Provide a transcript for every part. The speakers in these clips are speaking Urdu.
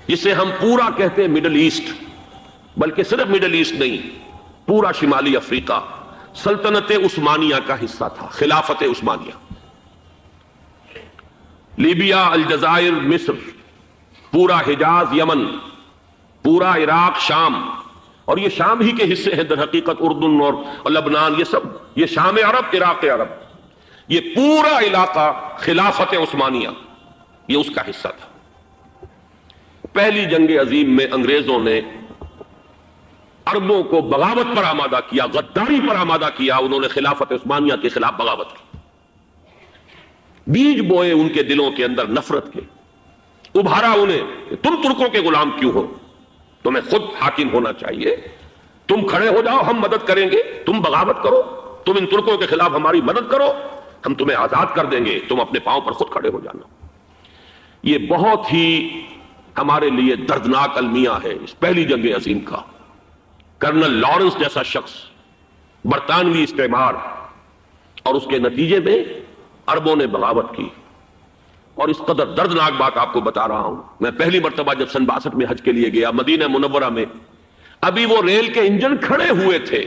جسے ہم پورا کہتے ہیں مڈل ایسٹ، بلکہ صرف مڈل ایسٹ نہیں، پورا شمالی افریقہ سلطنت عثمانیہ کا حصہ تھا، خلافت عثمانیہ۔ لیبیا، الجزائر، مصر، پورا حجاز، یمن، پورا عراق، شام، اور یہ شام ہی کے حصے ہیں در حقیقت، اردن اور لبنان، یہ سب یہ شام عرب، عراق عرب، یہ پورا علاقہ خلافت عثمانیہ یہ اس کا حصہ تھا۔ پہلی جنگ عظیم میں انگریزوں نے عربوں کو بغاوت پر آمادہ کیا، غداری پر آمادہ کیا، انہوں نے خلافت عثمانیہ کے خلاف بغاوت کی، بیج بوئے ان کے دلوں کے اندر نفرت کے، ابھارا انہیں، تم ترکوں کے غلام کیوں ہو، تمہیں خود حاکم ہونا چاہیے، تم کھڑے ہو جاؤ، ہم مدد کریں گے، تم بغاوت کرو، تم ان ترکوں کے خلاف ہماری مدد کرو، ہم تمہیں آزاد کر دیں گے، تم اپنے پاؤں پر خود کھڑے ہو جانا۔ یہ بہت ہی ہمارے لیے دردناک المیہ ہے اس پہلی جنگ عظیم کا۔ کرنل لارنس جیسا شخص، برطانوی استعمار، اور اس کے نتیجے میں عربوں نے بغاوت کی۔ اور اس قدر دردناک بات آپ کو بتا رہا ہوں، میں پہلی مرتبہ جب سن 62 میں حج کے لیے گیا مدینہ منورہ میں، ابھی وہ ریل کے انجن کھڑے ہوئے تھے۔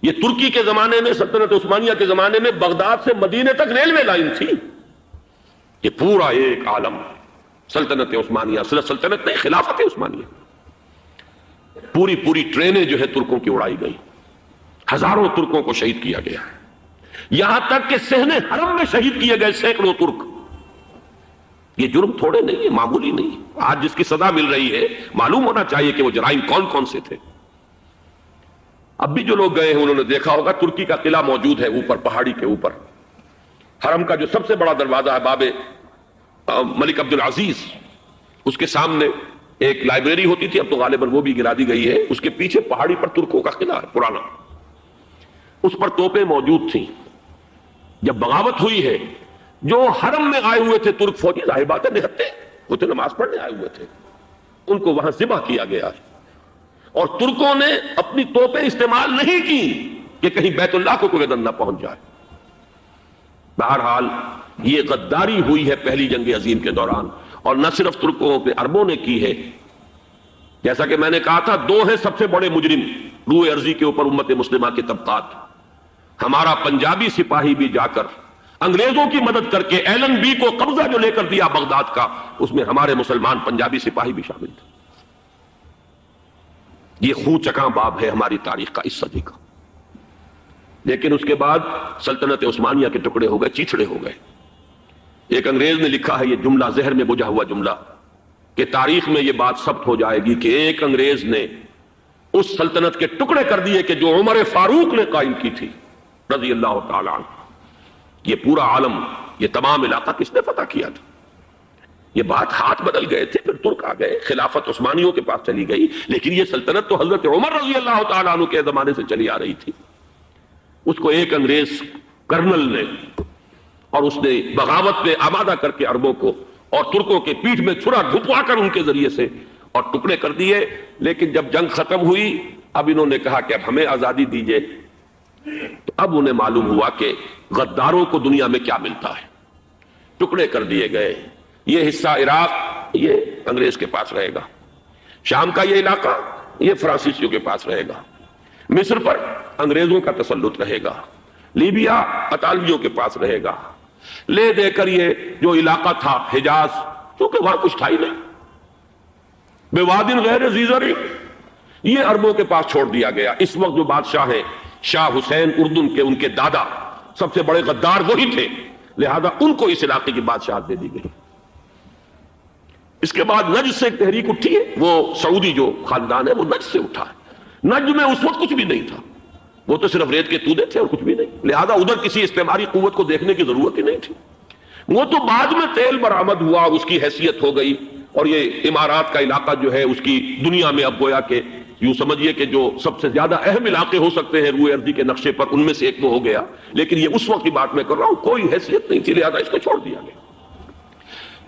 یہ ترکی کے زمانے میں، سلطنت عثمانیہ کے زمانے میں دباغداد سے مدینے تک ریلوے لائن تھی۔ یہ پورا ایک عالم سلطنت عثمانیہ، صرف سلطنت نہیں، خلافت عثمانیہ، پوری ٹرینیں جو ہے ترکوں کی اڑائی گئی، ہزاروں ترکوں کو شہید کیا گیا، یہاں تک کہ صحن حرم میں شہید کیے گئے سینکڑوں ترک۔ یہ جرم تھوڑے نہیں ہے، معمولی نہیں۔ آج جس کی سزا مل رہی ہے، معلوم ہونا چاہیے کہ وہ جرائم کون کون سے تھے۔ اب بھی جو لوگ گئے ہیں انہوں نے دیکھا ہوگا، ترکی کا قلعہ موجود ہے اوپر پہاڑی کے اوپر، حرم کا جو سب سے بڑا دروازہ ہے باب ملک عبد العزیز، اس کے سامنے ایک لائبریری ہوتی تھی، اب تو غالباً وہ بھی گرا دی گئی ہے، اس کے پیچھے پہاڑی پر ترکوں کا قلعہ ہے پرانا، اس پر توپیں موجود تھیں۔ جب بغاوت ہوئی ہے، جو حرم میں آئے ہوئے تھے ترک فوجی، ظاہر بات ہے نہتے، وہ تو نماز پڑھنے آئے ہوئے تھے، ان کو وہاں ذبح کیا گیا، اور ترکوں نے اپنی توپیں استعمال نہیں کی کہ کہیں بیت اللہ کو کوئی نہ پہنچ جائے۔ بہرحال یہ غداری ہوئی ہے پہلی جنگ عظیم کے دوران، اور نہ صرف ترکوں پہ عربوں نے کی ہے۔ جیسا کہ میں نے کہا تھا، دو ہیں سب سے بڑے مجرم روئے ارضی کے اوپر امت مسلمہ کے طبقات۔ ہمارا پنجابی سپاہی بھی جا کر انگریزوں کی مدد کر کے ایلن بی کو قبضہ جو لے کر دیا بغداد کا، اس میں ہمارے مسلمان پنجابی سپاہی بھی شامل تھے۔ یہ خون چکاں باب ہے ہماری تاریخ کا اس صدی کا۔ لیکن اس کے بعد سلطنت عثمانیہ کے ٹکڑے ہو گئے، چیچڑے ہو گئے۔ ایک انگریز نے لکھا ہے یہ جملہ، زہر میں بجھا ہوا جملہ، کہ تاریخ میں یہ بات ثبت ہو جائے گی کہ ایک انگریز نے اس سلطنت کے ٹکڑے کر دیے کہ جو عمر فاروق نے قائم کی تھی رضی اللہ تعالی عنہ۔ یہ پورا عالم، یہ تمام علاقہ کس نے فتح کیا تھا؟ یہ بات ہاتھ بدل گئے تھے، پھر ترک آ گئے، خلافت عثمانیوں کے پاس چلی گئی، لیکن یہ سلطنت تو حضرت عمر رضی اللہ تعالیٰ عنہ کے زمانے سے چلی آ رہی تھی۔ اس کو ایک انگریز کرنل نے، اور اس نے بغاوت میں آمادہ کر کے عربوں کو اور ترکوں کے پیٹھ میں چھرا ڈھپوا کر ان کے ذریعے سے اور ٹکڑے کر دیے۔ لیکن جب جنگ ختم ہوئی، اب انہوں نے کہا کہ اب ہمیں آزادی دیجیے، تو اب انہیں معلوم ہوا کہ غداروں کو دنیا میں کیا ملتا ہے۔ ٹکڑے کر دیے گئے۔ یہ حصہ عراق یہ انگریز کے پاس رہے گا، شام کا یہ علاقہ یہ فرانسیسیوں کے پاس رہے گا، مصر پر انگریزوں کا تسلط رہے گا، لیبیا اطالویوں کے پاس رہے گا، لے دے کر یہ جو علاقہ تھا حجاز، کیونکہ وہاں کچھ تھا ہی نہیں، بے وادن غیر ذی زرع، یہ عربوں کے پاس چھوڑ دیا گیا۔ اس وقت جو بادشاہ ہیں شاہ حسین اردن کے، ان کے دادا سب سے بڑے غدار وہی تھے، لہذا ان کو اس علاقے کی بادشاہت دے دی گئی۔ اس کے بعد نجد سے ایک تحریک اٹھی ہے، وہ سعودی جو خاندان ہے وہ نجد سے اٹھا ہے۔ نجد میں اس وقت کچھ بھی نہیں تھا، وہ تو صرف ریت کے تودے تھے اور کچھ بھی نہیں، لہذا ادھر کسی استعماری قوت کو دیکھنے کی ضرورت ہی نہیں تھی۔ وہ تو بعد میں تیل برآمد ہوا اور اس کی حیثیت ہو گئی، اور یہ امارات کا علاقہ جو ہے اس کی دنیا میں اب گویا کہ یوں سمجھیے کہ جو سب سے زیادہ اہم علاقے ہو سکتے ہیں روئے ارضی کے نقشے پر، ان میں سے ایک وہ ہو گیا۔ لیکن یہ اس وقت کی بات میں کر رہا ہوں، کوئی حیثیت نہیں تھی، لہذا اس کو چھوڑ دیا گیا۔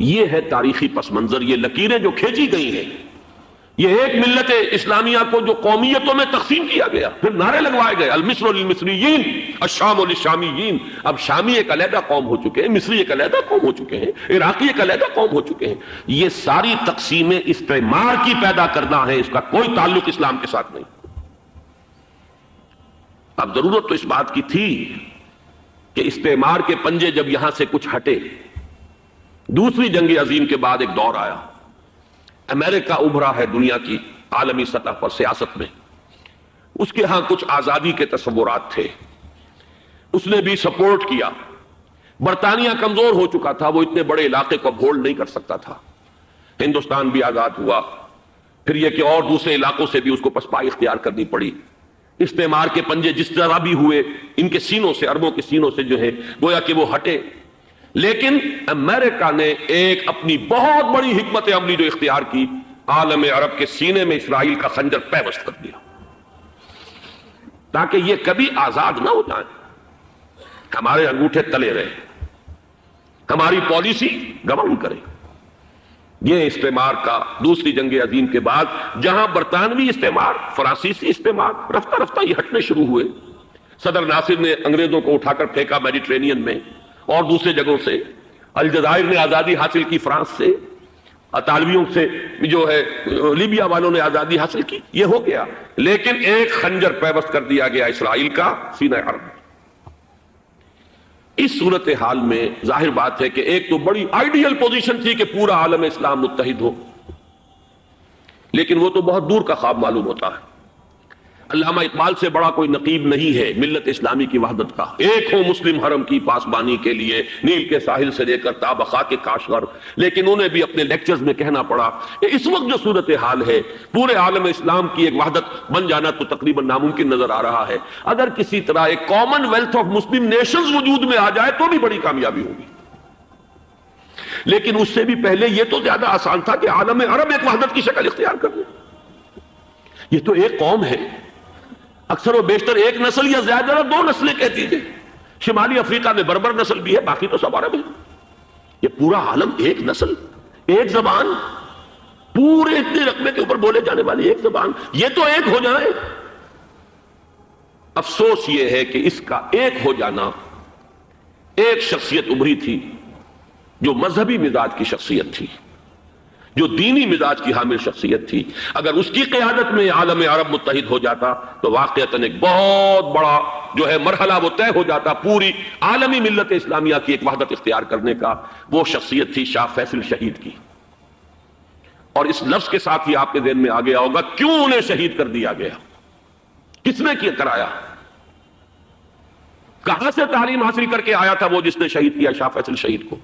یہ ہے تاریخی پس منظر، یہ لکیریں جو کھینچی گئی ہیں یہ ایک ملت اسلامیہ کو جو قومیتوں میں تقسیم کیا گیا، پھر نعرے لگوائے گئے المصر للمصریین الشام للشامیین، اب شامی ایک علیحدہ قوم ہو چکے ہیں، مصری ایک علیحدہ قوم ہو چکے ہیں، عراقی ایک علیحدہ قوم ہو چکے ہیں۔ یہ ساری تقسیمیں استعمار کی پیدا کرنا ہے، اس کا کوئی تعلق اسلام کے ساتھ نہیں۔ اب ضرورت تو اس بات کی تھی کہ استعمار کے پنجے جب یہاں سے کچھ ہٹے، دوسری جنگ عظیم کے بعد ایک دور آیا، امریکہ ابھرا ہے دنیا کی عالمی سطح پر سیاست میں، اس کے ہاں کچھ آزادی کے تصورات تھے، اس نے بھی سپورٹ کیا۔ برطانیہ کمزور ہو چکا تھا، وہ اتنے بڑے علاقے کو ہولڈ نہیں کر سکتا تھا۔ ہندوستان بھی آزاد ہوا، پھر یہ کہ اور دوسرے علاقوں سے بھی اس کو پسپائی اختیار کرنی پڑی۔ استعمار کے پنجے جس طرح بھی ہوئے، ان کے سینوں سے، عربوں کے سینوں سے جو ہے گویا کہ وہ ہٹے، لیکن امریکہ نے ایک اپنی بہت بڑی حکمت عملی جو اختیار کی، عالم عرب کے سینے میں اسرائیل کا خنجر پیوست کر دیا تاکہ یہ کبھی آزاد نہ ہو جائیں، ہمارے انگوٹھے تلے رہے، ہماری پالیسی گواہی کرے۔ یہ استعمار کا دوسری جنگ عظیم کے بعد جہاں برطانوی استعمار، فرانسیسی استعمار رفتہ رفتہ یہ ہٹنے شروع ہوئے، صدر ناصر نے انگریزوں کو اٹھا کر پھینکا میڈیٹرینین میں اور دوسرے جگہوں سے، الجزائر نے آزادی حاصل کی فرانس سے، اطالویوں سے جو ہے لیبیا والوں نے آزادی حاصل کی، یہ ہو گیا، لیکن ایک خنجر پیوست کر دیا گیا اسرائیل کا سینہ عرب میں۔ اس صورتحال میں ظاہر بات ہے کہ ایک تو بڑی آئیڈیل پوزیشن تھی کہ پورا عالم اسلام متحد ہو، لیکن وہ تو بہت دور کا خواب معلوم ہوتا ہے۔ علامہ اقبال سے بڑا کوئی نقیب نہیں ہے ملت اسلامی کی وحدت کا، ایک ہو مسلم حرم کی پاسبانی کے لیے نیل کے ساحل سے لے کر تا بخاک کاشغر، لیکن انہیں بھی اپنے لیکچرز میں کہنا پڑا کہ اس وقت جو صورتحال ہے پورے عالم اسلام کی ایک وحدت بن جانا تو تقریباً ناممکن نظر آ رہا ہے، اگر کسی طرح ایک common wealth of Muslim nations وجود میں آ جائے تو بھی بڑی کامیابی ہوگی، لیکن اس سے بھی پہلے یہ تو زیادہ آسان تھا کہ عالم عرب ایک وحدت کی شکل اختیار کر لے۔ یہ تو ایک قوم ہے، اکثر و بیشتر ایک نسل یا زیادہ دو نسلیں کہتی ہیں، شمالی افریقہ میں بربر نسل بھی ہے، باقی تو سب عرب ہے۔ یہ پورا عالم ایک نسل، ایک زبان، پورے اتنے رقبے کے اوپر بولے جانے والی ایک زبان، یہ تو ایک ہو جائے۔ افسوس یہ ہے کہ اس کا ایک ہو جانا، ایک شخصیت ابھری تھی جو مذہبی مزاج کی شخصیت تھی، جو دینی مزاج کی حامل شخصیت تھی، اگر اس کی قیادت میں عالم عرب متحد ہو جاتا تو واقعتاً ایک بہت بڑا جو ہے مرحلہ وہ طے ہو جاتا پوری عالمی ملت اسلامیہ کی ایک وحدت اختیار کرنے کا۔ وہ شخصیت تھی شاہ فیصل شہید کی، اور اس لفظ کے ساتھ ہی آپ کے ذہن میں آ گیا ہوگا کیوں انہیں شہید کر دیا گیا، کس نے کیا کرایا، کہاں سے تعلیم حاصل کر کے آیا تھا وہ جس نے شہید کیا شاہ فیصل شہید کو،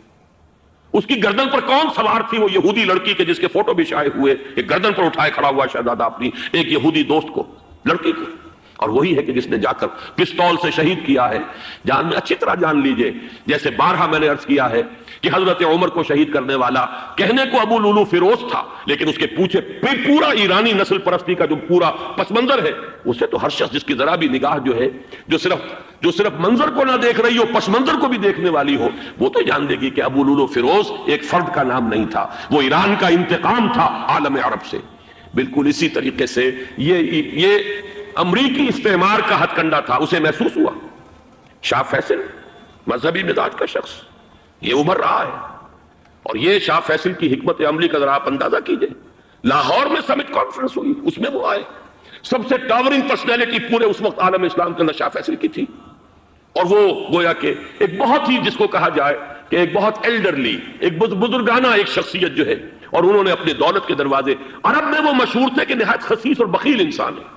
اس کی گردن پر کون سوار تھی، وہ یہودی لڑکی کے جس کے فوٹو بھی شائع ہوئے، ایک گردن پر اٹھائے کھڑا ہوا شہزادہ اپنی ایک یہودی دوست کو، لڑکی کو، اور وہی ہے کہ جس نے جا کر پستول سے شہید کیا ہے۔ جان میں اچھی طرح جان لیجئے، جیسے بارہا میں نے عرض کیا ہے کہ حضرت عمر کو شہید کرنے والا کہنے کو ابو لولو فیروز تھا، لیکن اس کے پیچھے پورا ایرانی نسل پرستی کا جو پورا پس منظر ہے، اسے تو ہر شخص جس کی ذرا بھی نگاہ جو ہے جو صرف منظر کو نہ دیکھ رہی ہو، پس منظر کو بھی دیکھنے والی ہو، وہ تو جان دے گی کہ ابو لولو فیروز ایک فرد کا نام نہیں تھا، وہ ایران کا انتقام تھا عالم عرب سے۔ بالکل اسی طریقے سے یہ امریکی استعمار کا ہتھ کنڈا تھا، اسے محسوس ہوا۔ شاہ فیصل مذہبی مزاج کا شخص، یہ ابھر رہا ہے، اور یہ شاہ فیصل کی حکمت عملی کا ذرا آپ اندازہ کیجئے۔ لاہور میں سمٹ کانفرنس ہوئی، اس میں وہ آئے، سب سے ٹاورنگ پرسنالٹی پورے اس وقت عالم اسلام کے اندر شاہ فیصل کی تھی، اور وہ گویا کہ ایک بہت ہی جس کو کہا جائے کہ ایک بہت ایلڈرلی، ایک بزرگانہ ایک شخصیت جو ہے، اور انہوں نے اپنے دولت کے دروازے، عرب میں وہ مشہور تھے کہ نہایت خسیس اور بخیل انسان ہے،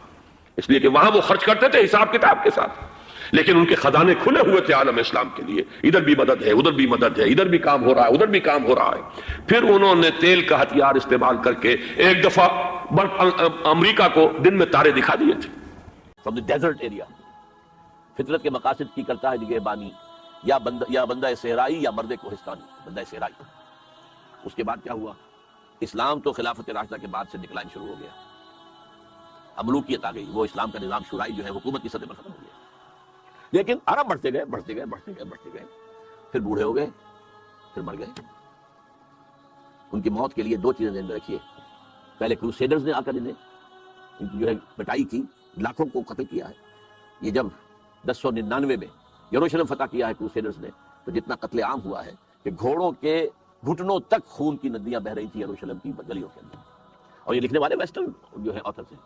اس لیے کہ وہاں وہ خرچ کرتے تھے حساب کتاب کے ساتھ، لیکن ان کے خزانے کھلے ہوئے تھے عالم اسلام کے لیے، ادھر بھی مدد ہے، ادھر بھی مدد ہے، ادھر بھی کام ہو رہا ہے، ادھر بھی کام ہو رہا ہے۔ پھر انہوں نے تیل کا ہتھیار استعمال کر کے ایک دفعہ امریکہ کو دن میں تارے دکھا دیے تھے۔ فرام دی ڈیزرٹ ایریا، فطرت کے مقاصد کی کرتا ہے نگہبانی، یا بندہ صحرائی یا مرد کوہستانی، بندہ صحرائی۔ اس کے بعد کیا ہوا؟ اسلام تو خلافت راشدہ کے بعد سے ڈکلائن شروع ہو گیا، ملوکیت آ گئی، وہ اسلام کا نظام شورائی جو ہے حکومت کی سطح پر ختم ہو گیا، لیکن عرب بڑھتے گئے، پھر بوڑھے ہو گئے، پھر مر گئے۔ ان کی موت کے لیے دو چیزیں ذہن میں رکھیے، پہلے کروسیڈرز نے آ کر انہیں جو ہے پٹائی کی، لاکھوں کو قتل کیا ہے. یہ جب 1099 میں یروشلم فتح کیا ہے کروسیڈرز نے، تو جتنا قتل عام ہوا ہے کہ گھوڑوں کے گھٹنوں تک خون کی ندیاں بہ رہی تھی یروشلم کی گلیوں کے اندر. اور یہ لکھنے والے ویسٹرن جو ہے آتھرز ہیں،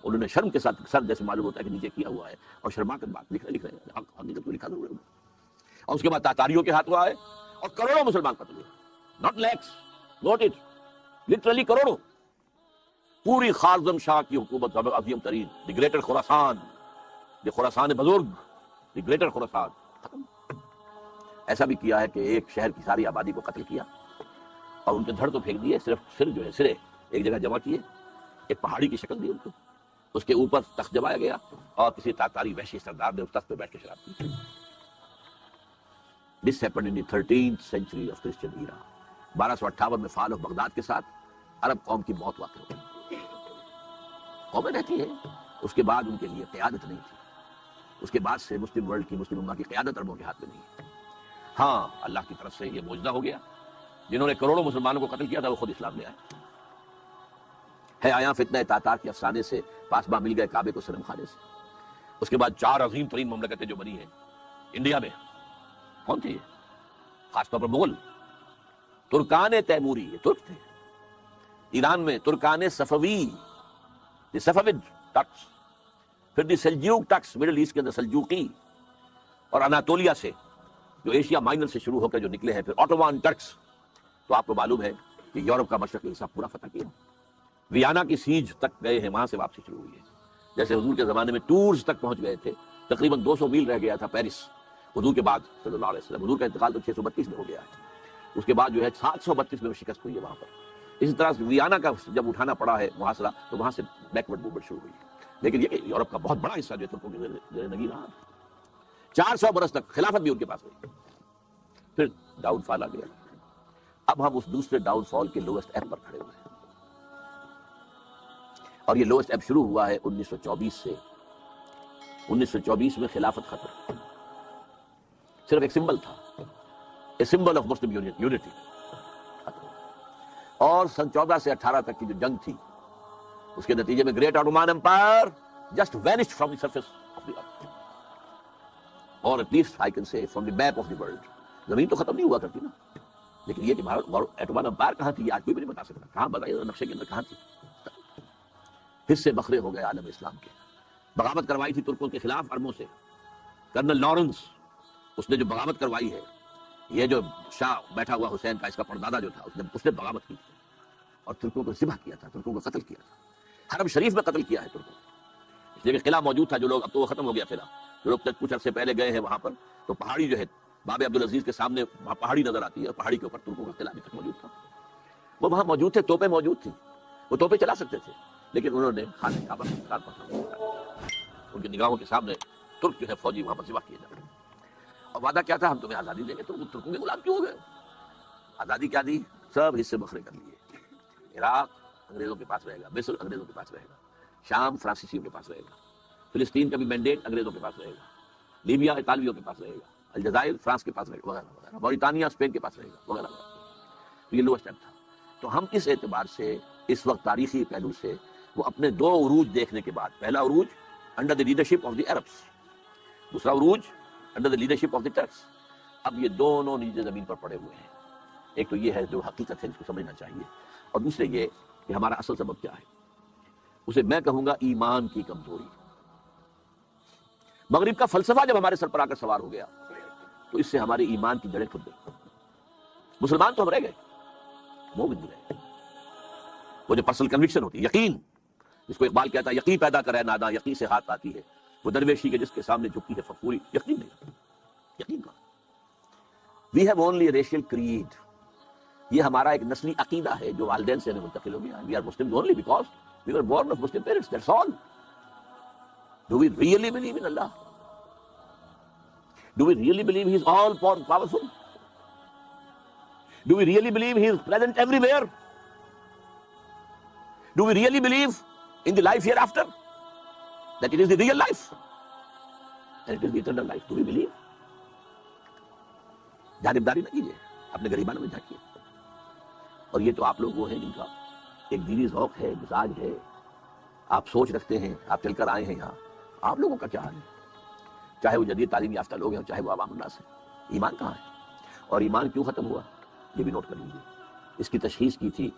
انہوں نے شرم کے ساتھ سر جیسے معلوم ہوتا ہے کہ نیچے کیا ہوا ہے، اور شرما کر بات لکھ رہے ہیں، حقیقت کو لکھا ضرور ہے. اور اس کے بعد تاتاریوں کے ہاتھوں آئے اور کروڑوں مسلمان قتل ہوئے. Not lakhs, not it, literally کروڑوں. پوری خارزم شاہ کی حکومت عظیم ترین، دی گریٹر خراسان، دی خراسان بزرگ، دی گریٹر خراسان ختم. ایسا بھی کیا ہے کہ ایک شہر کی ساری آبادی کو قتل کیا اور ان کے دھڑ تو پھینک دیے، صرف سر جو ہے سرے ایک جگہ جمع کیے، ایک پہاڑی کی شکل دی ان کو، اس کے اوپر تخت جمایا گیا اور کسی تاتاری وحشی سردار نے اس تخت پہ بیٹھ کے شراب پی. This happened in the 13th century of Christian era. 1258 میں فال آف بغداد کے ساتھ عرب قوم کی موت واقع ہوئی. قومیں رہتی ہیں، اس کے بعد ان کے لیے قیادت نہیں تھی. اس کے بعد سے مسلم ورلڈ کی، مسلم امہ کی قیادت عربوں کے ہاتھ میں نہیں ہے. ہاں، اللہ کی طرف سے یہ معجزہ ہو گیا، جنہوں نے کروڑوں مسلمانوں کو قتل کیا تھا وہ خود اسلام لے آئے. ہے آیا فتنہ تاتار کے افسانے سے پاسباں مل گئے کعبے کو صنم خانے سے. اس کے بعد 4 عظیم ترین مملکتیں جو بنی ہیں انڈیا میں، کون تھی یہ؟ خاص طور پر مغل. ترکان تیموری، یہ ترک تھے. ایران میں ترکان صفوی، دی صفوید ٹرکس. پھر دی سلجوق ٹرکس، مڈل ایسٹ کے اندر سلجوقی. اور اناطولیہ سے جو ایشیا مائنر سے شروع ہو کر جو نکلے ہیں پھر آٹومان ٹرکس. تو آپ کو معلوم ہے کہ یورپ کا مشرقی حصہ پورا فتح کیا. ویانا کی سیج تک گئے ہیں، وہاں سے واپسی شروع ہوئی ہے. جیسے حضور کے زمانے میں ٹورز تک پہنچ گئے تھے، تقریباً 200 میل رہ گیا تھا پیرس حضور کے بعد صلی اللہ علیہ وسلم. حضور کا انتقال تو 632 میں ہو گیا ہے. اس کے بعد جو ہے 732 میں وہ شکست ہوئی ہے وہاں پر. اسی طرح ویانا کا جب اٹھانا پڑا ہے محاصرہ، تو وہاں سے بیکورڈ موومنٹ شروع ہوئی ہے. لیکن یہ کہ یورپ کا بہت بڑا حصہ جو ہے ترکوں کی زیر نگین رہا. 400 برس تک خلافت بھی ان کے پاس رہی. پھر ڈاؤن فال آ گیا. اب ہم اس دوسرے ڈاؤن فال کے لوئسٹ ایب پر کھڑے ہوئے ہیں. اور یہ لوئسٹ ایب شروع ہوا ہے 1924 سے. 1924 میں خلافت ختم، صرف ایک سمبل تھا، a symbol of Muslim unity. اور سن 14 سے 18 تک کی جو جنگ تھی، اس کے نتیجے میں great Ottoman empire just vanished from the surface of the earth, اور at least I can say from the map of the world. زمین تو ختم نہیں ہوا کرتی نا، لیکن یہ کہ آٹومان امپائر کہاں تھی یہ آج کوئی بھی نہیں بتا سکتا. کہاں بتائیے نقشے کے اندر کہاں تھی. حصے بکھرے ہو گئے عالم اسلام کے. بغاوت کروائی تھی ترکوں کے خلاف عربوں سے. کرنل لارنس، اس نے جو بغاوت کروائی ہے، یہ جو شاہ بیٹھا ہوا حسین کا اس کا پردادا جو تھا، اس نے بغاوت کی تھی اور ترکوں کو ذبح کیا تھا، ترکوں کو قتل کیا تھا. حرم شریف میں قتل کیا ہے ترکوں. اس لیے کہ قلعہ موجود تھا. جو لوگ، اب تو وہ ختم ہو گیا قلعہ، جو لوگ کچھ عرصے پہلے گئے ہیں وہاں پر، تو پہاڑی جو ہے باب عبدالعزیز کے سامنے وہاں پہاڑی نظر آتی ہے، اور پہاڑی کے اوپر ترکوں کا قلعہ بھی تک موجود تھا. وہ وہاں موجود تھے، توپیں موجود تھیں، وہ توپیں چلا سکتے تھے، لیکن انہوں نے خانہ کعبہ کا انکار پسند نہیں کیا. ان کی نگاہوں کے سامنے ترک جو ہے فوجی وہاں پر ذبح کیے جا رہے ہیں. اور وعدہ کیا تھا، ہم تمہیں آزادی دیں گے. تو وہ ترکوں کے غلام کیوں ہو گئے؟ آزادی کیا دی؟ سب حصے بکھرے کر لیے. عراق انگریزوں کے پاس رہے گا، مصر انگریزوں کے پاس رہے گا، شام فرانسیسیوں کے پاس رہے گا، فلسطین کا بھی مینڈیٹ انگریزوں کے پاس رہے گا، لیبیا اطالویوں کے پاس رہے گا، الجزائر فرانس کے پاس رہے گا، وغیرہ وغیرہ، موریتانیہ اسپین کے پاس رہے گا، وغیرہ وغیرہ. تو یہ لوئسٹ ایب تھا. تو ہم اس اعتبار سے اس وقت تاریخی پہلو سے وہ اپنے 2 عروج دیکھنے کے بعد، پہلا عروج under the leadership of the Arabs, دوسرا عروج under the leadership of the tricks. اب یہ دونوں نیچے زمین پر پڑے ہوئے ہیں. ایک تو یہ ہے جو حقیقت ہے جس کو سمجھنا چاہیے، اور دوسرے یہ کہ ہمارا اصل سبب کیا ہے. اسے میں کہوں گا ایمان کی کمزوری. مغرب کا فلسفہ جب ہمارے سر پر آ کر سوار ہو گیا تو اس سے ہمارے ایمان کی جڑیں کھل گئی. مسلمان تو ہم رہ گئے، مومن بھی رہ گئے. وہ جو پرسنل کنوکشن ہوتی ہے، یقین، جس کو اقبال کہتا ہے یقین پیدا کرے نادا، یقین سے ہاتھ آتی ہے. وہ درویشی کے جس کے سامنے جھکتی ہے فخوری. یقین نہیں، یقین کا. We have only a racial creed. یہ ہمارا ایک نسلی عقیدہ ہے جو والدین سے ہمیں منتقل ہو گیا. We are Muslim only because we were born of Muslim parents, that's all. Do we really believe in Allah? Do we really believe he is all powerful? Do we really believe he is present everywhere? Do we really believe in the life hereafter? That it is the real life? And it is the eternal life? Do we believe? جانبداری نہ کیجیے، اپنے غریبانوں میں جھانکیے. اور یہ تو آپ لوگ وہ ہیں جن کا ایک دینی ذوق ہے، مزاج ہے، آپ سوچ رکھتے ہیں، آپ چل کر آئے ہیں یہاں. آپ لوگوں کا کیا حال ہے؟ چاہے وہ جدید تعلیم یافتہ لوگ ہیں، چاہے وہ عوام الناس ہیں. ایمان کہاں ہے؟ اور ایمان کیوں ختم ہوا؟ یہ بھی نوٹ کر لیجیے. اس کی تشخیص کی تھی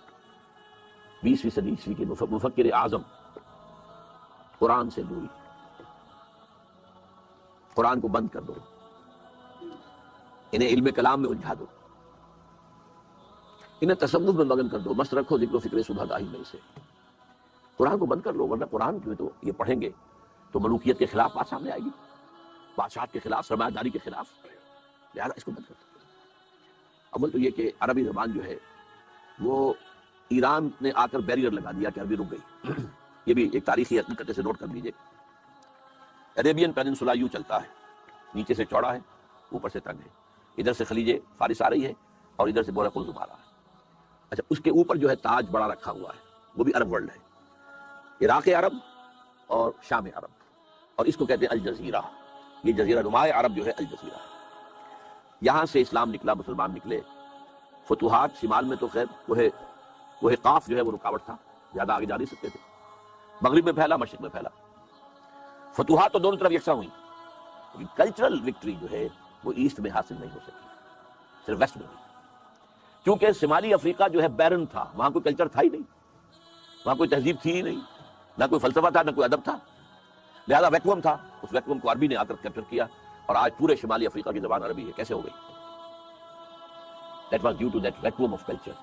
20ویں صدی عیسوی کے مفکر اعظم قرآن سے دوری. قرآن کو بند کر دو، انہیں علم کلام میں الجھا دو، انہیں تصوف میں مگن کر دو، مست رکھو ذکر و فکر صبح گاہی میں سے. قرآن کو بند کر لو، ورنہ قرآن میں تو یہ پڑھیں گے تو ملوکیت کے خلاف بات سامنے آئے گی، بادشاہت کے خلاف، سرمایہ داری کے خلاف. لہٰذا اس کو بند کر دو. اول تو یہ کہ عربی زبان جو ہے وہ ایران نے آ کر بیریئر لگا دیا کہ عربی رک گئی. یہ بھی ایک تاریخی حقیقت سے نوٹ کر لیجیے. عربین پیننسولا یوں چلتا ہے، نیچے سے چوڑا ہے، اوپر سے تنگ ہے. ادھر سے خلیج فارس آ رہی ہے اور ادھر سے بحر قلزم آ رہا ہے. اچھا، اس کے اوپر جو ہے تاج بڑا رکھا ہوا ہے، وہ بھی عرب ورلڈ ہے، عراق عرب اور شام عرب، اور اس کو کہتے ہیں الجزیرہ. یہ جزیرہ نمائے عرب جو ہے الجزیرہ. یہاں سے اسلام نکلا، مسلمان نکلے. فتوحات شمال میں تو خیر کوہ قاف جو ہے وہ رکاوٹ تھا، زیادہ آگے جا نہیں سکتے تھے. مغرب میں پھیلا، مشرق میں پھیلا. فتوحات تو دونوں طرف یکساں ہوئی، لیکن کلچرل وکٹری جو ہے وہ ایسٹ میں حاصل نہیں ہو سکی، صرف ویسٹ میں ہوئی. کیونکہ شمالی افریقہ جو ہے بیرن تھا، وہاں کوئی کلچر تھا ہی نہیں، وہاں کوئی تہذیب تھی ہی نہیں، نہ کوئی فلسفہ تھا، نہ کوئی ادب تھا. لہذا ویکوم تھا. اس ویکوم کو عربی نے آ کر کیپچر کیا، اور آج پورے شمالی افریقہ کی زبان عربی ہے. کیسے ہو گئی؟ That was due to that vacuum of culture.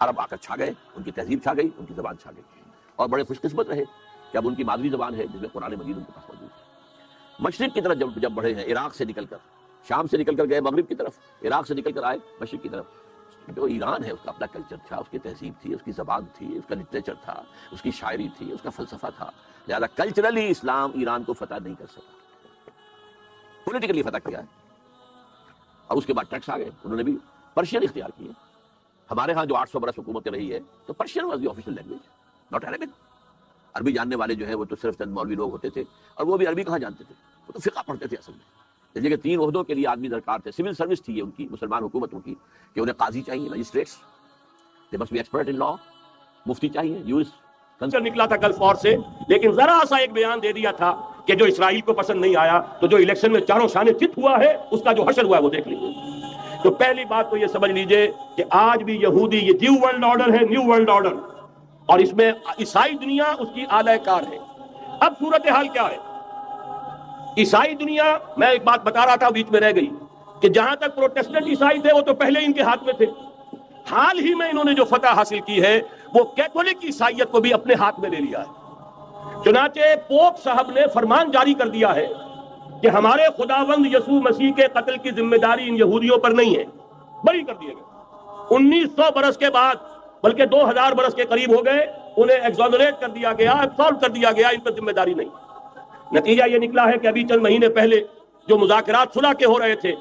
عرب آ کر چھا گئے، ان کی تہذیب چھا گئی، ان کی زبان چھا گئی، اور بڑے خوش قسمت رہے کہ اب ان کی مادری زبان ہے جس میں قرآن مجید ان کے پاس موجود ہے. مشرق کی طرف جب بڑھے ہیں، عراق سے نکل کر، شام سے نکل کر گئے مغرب کی طرف، عراق سے نکل کر آئے مشرق کی طرف. جو ایران ہے اس کا اپنا کلچر تھا، اس کی تہذیب تھی، اس کی زبان تھی، اس کا لٹریچر تھا، اس کی شاعری تھی، اس کا فلسفہ تھا. لہذا کلچرلی اسلام ایران کو فتح نہیں کر سکا. پولیٹیکلی فتح کیا ہے، اور اس کے بعد ٹیکس آ گئے. انہوں نے بھی پرشین اختیار کیے. ہمارے ہاں جو 800 برس حکومت رہی ہے تو Persian was the official language, not Arabic. عربی جاننے والے جو ہے وہ تو صرف چند مولوی لوگ ہوتے تھے، اور وہ بھی عربی کہاں جانتے تھے، وہ تو فقہ پڑھتے تھے. اصل میں جیسے کہ 3 عہدوں کے لیے آدمی درکار تھے. سول سروس تھی یہ ان کی، مسلمان حکومتوں کی، کہ انہیں قاضی چاہیے، magistrates, they must be expert in law. مفتی چاہیے، یورسٹ. نکلا تھا گلف وار سے، لیکن ذرا سا ایک بیان دے دیا تھا کہ جو اسرائیل کو پسند نہیں آیا تو جو الیکشن میں چاروں شانے چت ہوا ہے اس کا جو حشر ہوا ہے وہ دیکھ لیجیے. تو پہلی بات تو یہ سمجھ لیجئے کہ آج بھی یہودی، یہ نیو ورلڈ آرڈر ہے، نیو ورلڈ آرڈر، اور اس میں عیسائی دنیا اس کی اعلی کار ہے. اب صورتحال کیا ہے؟ عیسائی دنیا، میں ایک بات بتا رہا تھا بیچ میں رہ گئی، کہ جہاں تک پروٹیسٹنٹ عیسائی تھے وہ تو پہلے ان کے ہاتھ میں تھے. حال ہی میں انہوں نے جو فتح حاصل کی ہے وہ کیتھولک عیسائیت کو بھی اپنے ہاتھ میں لے لیا ہے. چنانچہ پوپ صاحب نے فرمان جاری کر دیا ہے کہ ہمارے خداوند یسوع مسیح کے قتل کی ذمہ داری ان یہودیوں پر نہیں ہے. بری کر دیے گئے. 1900 برس کے بعد، بلکہ 2000 برس کے قریب ہو گئے، انہیں ایگزونریٹ کر دیا گیا، ایبسالو کر دیا گیا، ان پر ذمہ داری نہیں. نتیجہ یہ نکلا ہے کہ ابھی چند مہینے پہلے جو مذاکرات صلح کے ہو رہے تھے،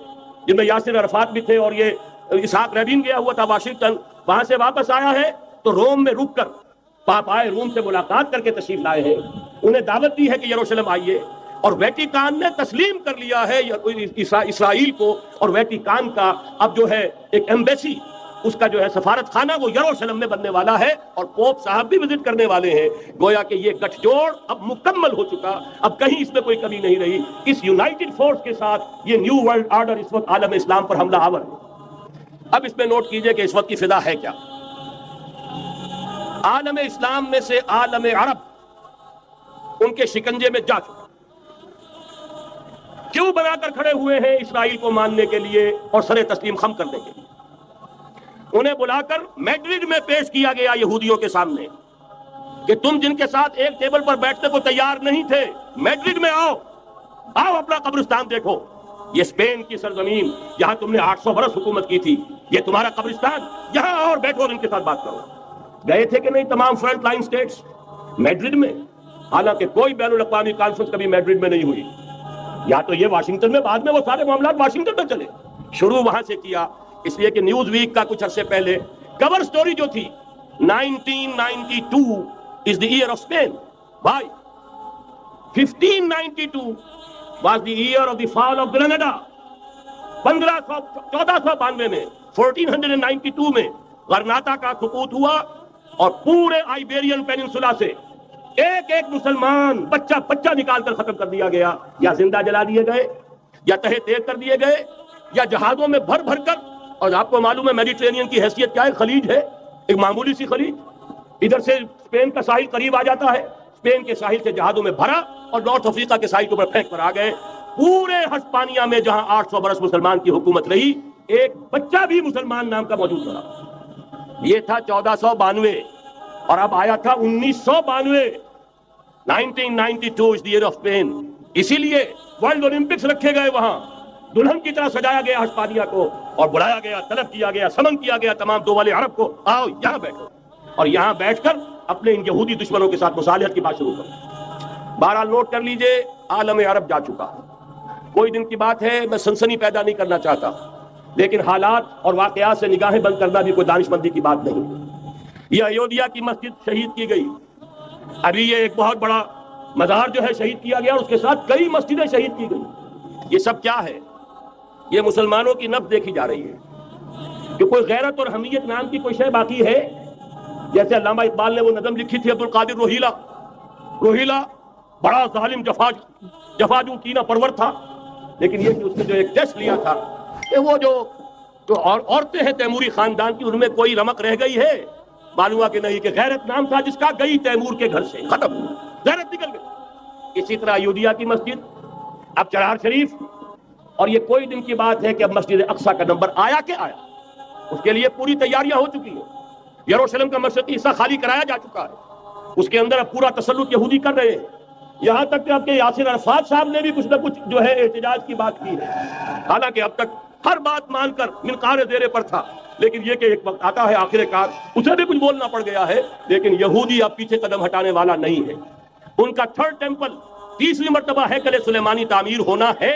جن میں یاسر عرفات بھی تھے اور یہ اسحاق رابین گیا ہوا تھا واشنگٹن، وہاں سے واپس آیا ہے تو روم میں رک کر پاپائے روم سے ملاقات کر کے تشریف لائے ہیں. انہیں دعوت دی ہے کہ یروشلم آئیے، اور ویٹیکان نے تسلیم کر لیا ہے اسرائیل کو، اور ویٹیکان کا اب جو ہے ایک ایمبیسی، اس کا جو ہے سفارت خانہ وہ یروشلم میں بننے والا ہے، اور پوپ صاحب بھی وزٹ کرنے والے ہیں. گویا کہ یہ گٹھ جوڑ اب مکمل ہو چکا، اب کہیں اس میں کوئی کمی نہیں رہی. اس یونائٹڈ فورس کے ساتھ یہ نیو ورلڈ آرڈر اس وقت عالم اسلام پر حملہ آور ہے. اب اس میں نوٹ کیجئے کہ اس وقت کی فضا ہے کیا. عالم اسلام میں سے عالم عرب ان کے شکنجے میں جا چکا. کیوں بنا کر کھڑے ہوئے ہیں اسرائیل کو ماننے کے لیے اور سر تسلیم خم کرنے کے لیے؟ انہیں بلا کر میڈرڈ میں پیش کیا گیا یہودیوں کے سامنے کہ تم جن کے ساتھ ایک ٹیبل پر بیٹھنے کو تیار نہیں تھے، میڈرڈ میں آؤ، آؤ اپنا قبرستان دیکھو. یہ اسپین کی سرزمین جہاں تم نے 800 برس حکومت کی تھی، یہ تمہارا قبرستان، یہاں آؤ اور بیٹھو اور ان کے ساتھ بات کرو. گئے تھے کہ نہیں تمام فرنٹ لائن سٹیٹس میڈرڈ میں؟ حالانکہ کوئی بین الاقوامی کانفرنس کبھی میڈرڈ میں نہیں ہوئی. یا تو یہ واشنگٹن میں، بعد میں وہ سارے معاملات واشنگٹن میں چلے. شروع وہاں سے کیا، اس لیے کہ نیوز ویک کا کچھ عرصے پہلے کور سٹوری جو تھی 1992 is the year of Spain. Why? 1592 was the year of the fall of Granada. 1492 میں 1492 میں غرناطہ کا سقوط ہوا، اور پورے آئیبیرین پیننسولا سے ایک ایک مسلمان بچہ بچہ نکال کر ختم کر دیا گیا، یا زندہ جلا دیے گئے، یا تہے تیز کر دیے گئے، یا جہازوں میں بھر بھر کر. اور آپ کو معلوم ہے میڈیٹرینین کی حیثیت کیا ہے؟ خلیج ہے، ایک معمولی سی خلیج. ادھر سے اسپین کا ساحل قریب آ جاتا ہے، اسپین کے ساحل سے جہازوں میں بھرا اور نارتھ افریقہ کے ساحل کے اوپر پھینک کر آ گئے. پورے ہسپانیہ میں جہاں 800 برس مسلمان کی حکومت رہی، ایک بچہ بھی مسلمان نام کا موجود نہ رہا. یہ تھا 1492 اور اب آیا تھا 1992. 1992 is the year of Spain. اسی لیے ورلڈ اولمپکس رکھے گئے وہاں، دلہن کی طرح سجایا گیا ہسپانیہ کو اور بلایا گیا، طلب کیا گیا، سمن کیا گیا تمام دول عرب کو، آؤ یہاں بیٹھو اور یہاں بیٹھ کر اپنے ان یہودی دشمنوں کے ساتھ مصالحت کی بات شروع کرو. بہرحال نوٹ کر لیجئے، عالم عرب جا چکا. کوئی دن کی بات ہے، میں سنسنی پیدا نہیں کرنا چاہتا، لیکن حالات اور واقعات سے نگاہیں بند کرنا بھی کوئی دانش مندی کی بات نہیں. یہ ایودھیا کی مسجد شہید کی گئی، ابھی یہ ایک بہت بڑا مزار جو ہے شہید کیا گیا، اس کے ساتھ کئی مسجدیں شہید کی گئی. یہ سب کیا ہے؟ یہ مسلمانوں کی نفس دیکھی جا رہی ہے کہ کوئی غیرت اور حمیت نام کی کوئی شے باقی ہے. جیسے علامہ اقبال نے وہ نظم لکھی تھی عبد القادر روہیلا بڑا ظالم جفاجو کینہ پرور تھا، لیکن یہ کہ اس نے جو ایک ٹیسٹ لیا تھا کہ وہ جو عورتیں ہیں تیموری خاندان کی، ان میں کوئی رمق رہ گئی ہے؟ معلوم ہوا کہ نہیں، کہ غیرت نام تھا جس کا گئی تیمور کے گھر سے، ختم، غیرت نکل گئی. اسی طرح ایودھیا کی مسجد، اب چرار شریف، اور یہ کوئی دن کی بات ہے کہ اب مسجد اقصیٰ کا نمبر آیا کہ آیا. اس کے لیے پوری تیاریاں ہو چکی ہیں. یروشلم کا مشرقی حصہ خالی کرایا جا چکا ہے، اس کے اندر اب پورا تسلط یہودی کر رہے ہیں. یہاں تک کہ اب کے یاسر عرفات صاحب نے بھی کچھ نہ کچھ جو ہے احتجاج کی بات کی ہے، حالانکہ اب تک ہر بات مان کر منقار زیر پر تھا. لیکن یہ کہ ایک وقت آتا ہے آخر کار اسے بھی کچھ بولنا پڑ گیا ہے. لیکن یہودی اب پیچھے قدم ہٹانے والا نہیں ہے. ان کا تھرڈ ٹیمپل، تیسری مرتبہ ہیکل سلیمانی تعمیر ہونا ہے.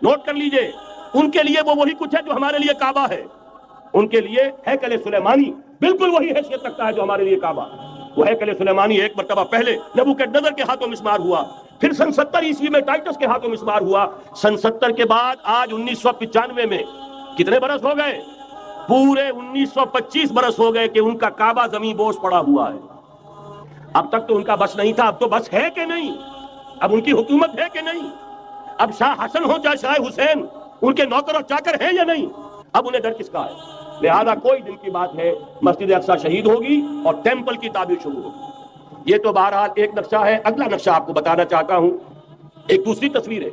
نوٹ کر لیجئے، ان کے لیے وہ وہی کچھ ہے جو ہمارے لیے کعبہ ہے. ان کے لیے ہیکل سلیمانی بالکل وہی حیثیت رکھتا ہے جو ہمارے لیے کعبہ. وہ ہیکل سلیمانی ایک مرتبہ پہلے نبوکدنضر کے ہاتھوں مسمار ہوا، پھر سن 70 عیسوی میں ٹائٹس کے ہاتھوں مسمار ہوا. سن 70 کے بعد آج 1995 میں کتنے برس ہو گئے؟ پورے 1925 برس ہو گئے کہ ان کا کعبہ زمین بوس پڑا ہوا ہے. اب تک تو ان کا بس نہیں تھا، اب تو بس ہے کہ نہیں؟ اب ان کی حکومت ہے کہ نہیں؟ اب شاہ حسن ہو چاہے شاہ حسین، ان کے نوکر اور چاکر ہیں یا نہیں؟ اب انہیں ڈر کس کا ہے؟ لہذا کوئی دن کی بات ہے، مسجد اقصیٰ شہید ہوگی اور ٹیمپل کی تعمیر شروع ہوگی. یہ تو بہرحال ایک نقشہ ہے. اگلا نقشہ آپ کو بتانا چاہتا ہوں، ایک دوسری تصویر ہے.